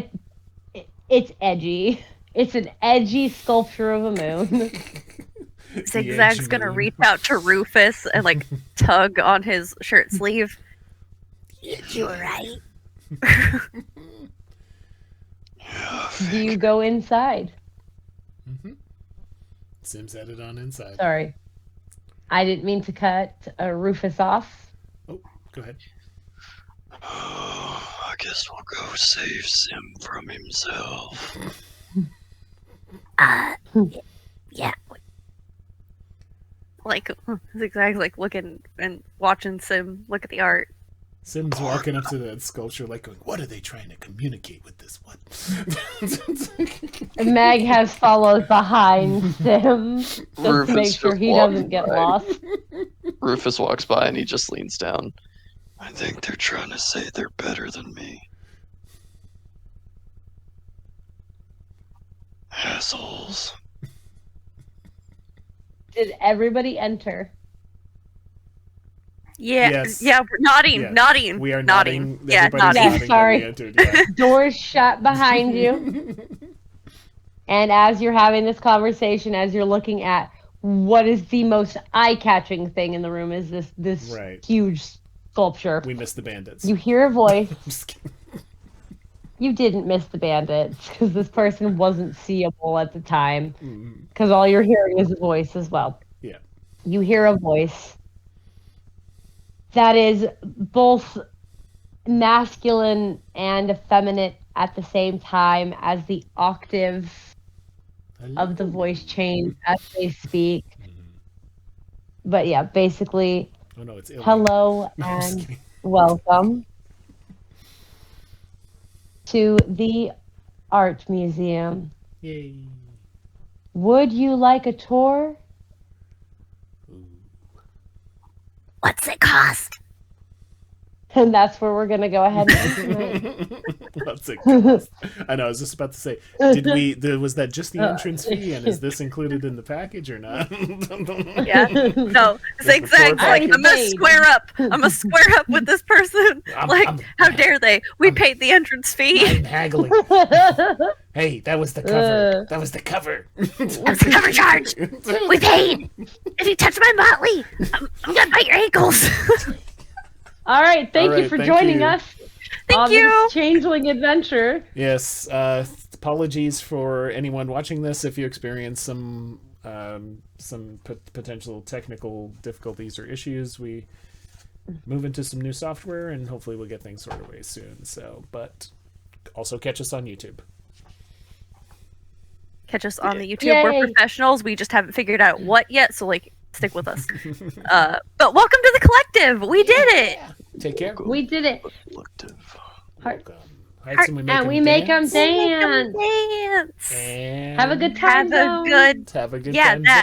it's edgy. It's an edgy sculpture of a moon. Zigzag's gonna reach out to Rufus and like tug on his shirt sleeve. You were right. Do you go inside? Sim's headed on inside. Sorry. I didn't mean to cut Rufus off. Oh, go ahead. I guess we'll go save Sim from himself. Yeah. Like Zigzag's like looking and watching Sim look at the art. Sim's walking up to that sculpture like going, what are they trying to communicate with this one? Meg has followed behind Sim just to make sure he doesn't get lost. Rufus walks by and he just leans down. I think they're trying to say they're better than me. Assholes. Did everybody enter? Yeah, Yes. yeah, we're nodding, Yes. nodding. We are nodding. Yeah, Everybody's nodding. Yeah, nodding sorry. that we entered, yeah. Doors shut behind you. And as you're having this conversation, as you're looking at what is the most eye-catching thing in the room, is this Right. huge sculpture. We missed the bandits. You hear a voice. I'm just kidding. You didn't miss the bandits because this person wasn't seeable at the time. Mm-hmm. Because all you're hearing is a voice as well. Yeah. You hear a voice that is both masculine and effeminate at the same time, as the octave of the voice change as they speak. But yeah, basically, Oh no, it's ill. hello No, I'm just and kidding. welcome to the Art Museum. Yay. Would you like a tour? What's it cost? And that's where we're going to go ahead and end What's it cost? I know, I was just about to say, was that just the entrance fee, and is this included in the package or not? Yeah, no, Zigzag's like, I'm gonna square up. I'm gonna square up with this person. How dare they? We paid the entrance fee. I'm haggling. Hey, that was the cover. That was the cover. That's the cover charge. We paid. If you touch my motley, I'm gonna bite your ankles. All right, thank you for joining us. Thank you. This Changeling adventure. Yes, apologies for anyone watching this if you experience some potential technical difficulties or issues. We move into some new software, and hopefully we'll get things sorted away soon. So, but also catch us on YouTube. Catch us on the YouTube. Yay. We're professionals. We just haven't figured out what yet, so like stick with us. But welcome to the collective. We did it. Take care. We did it. Welcome. And we make them dance. Dance. And Have a good time. Have a good have a good yeah, time. that.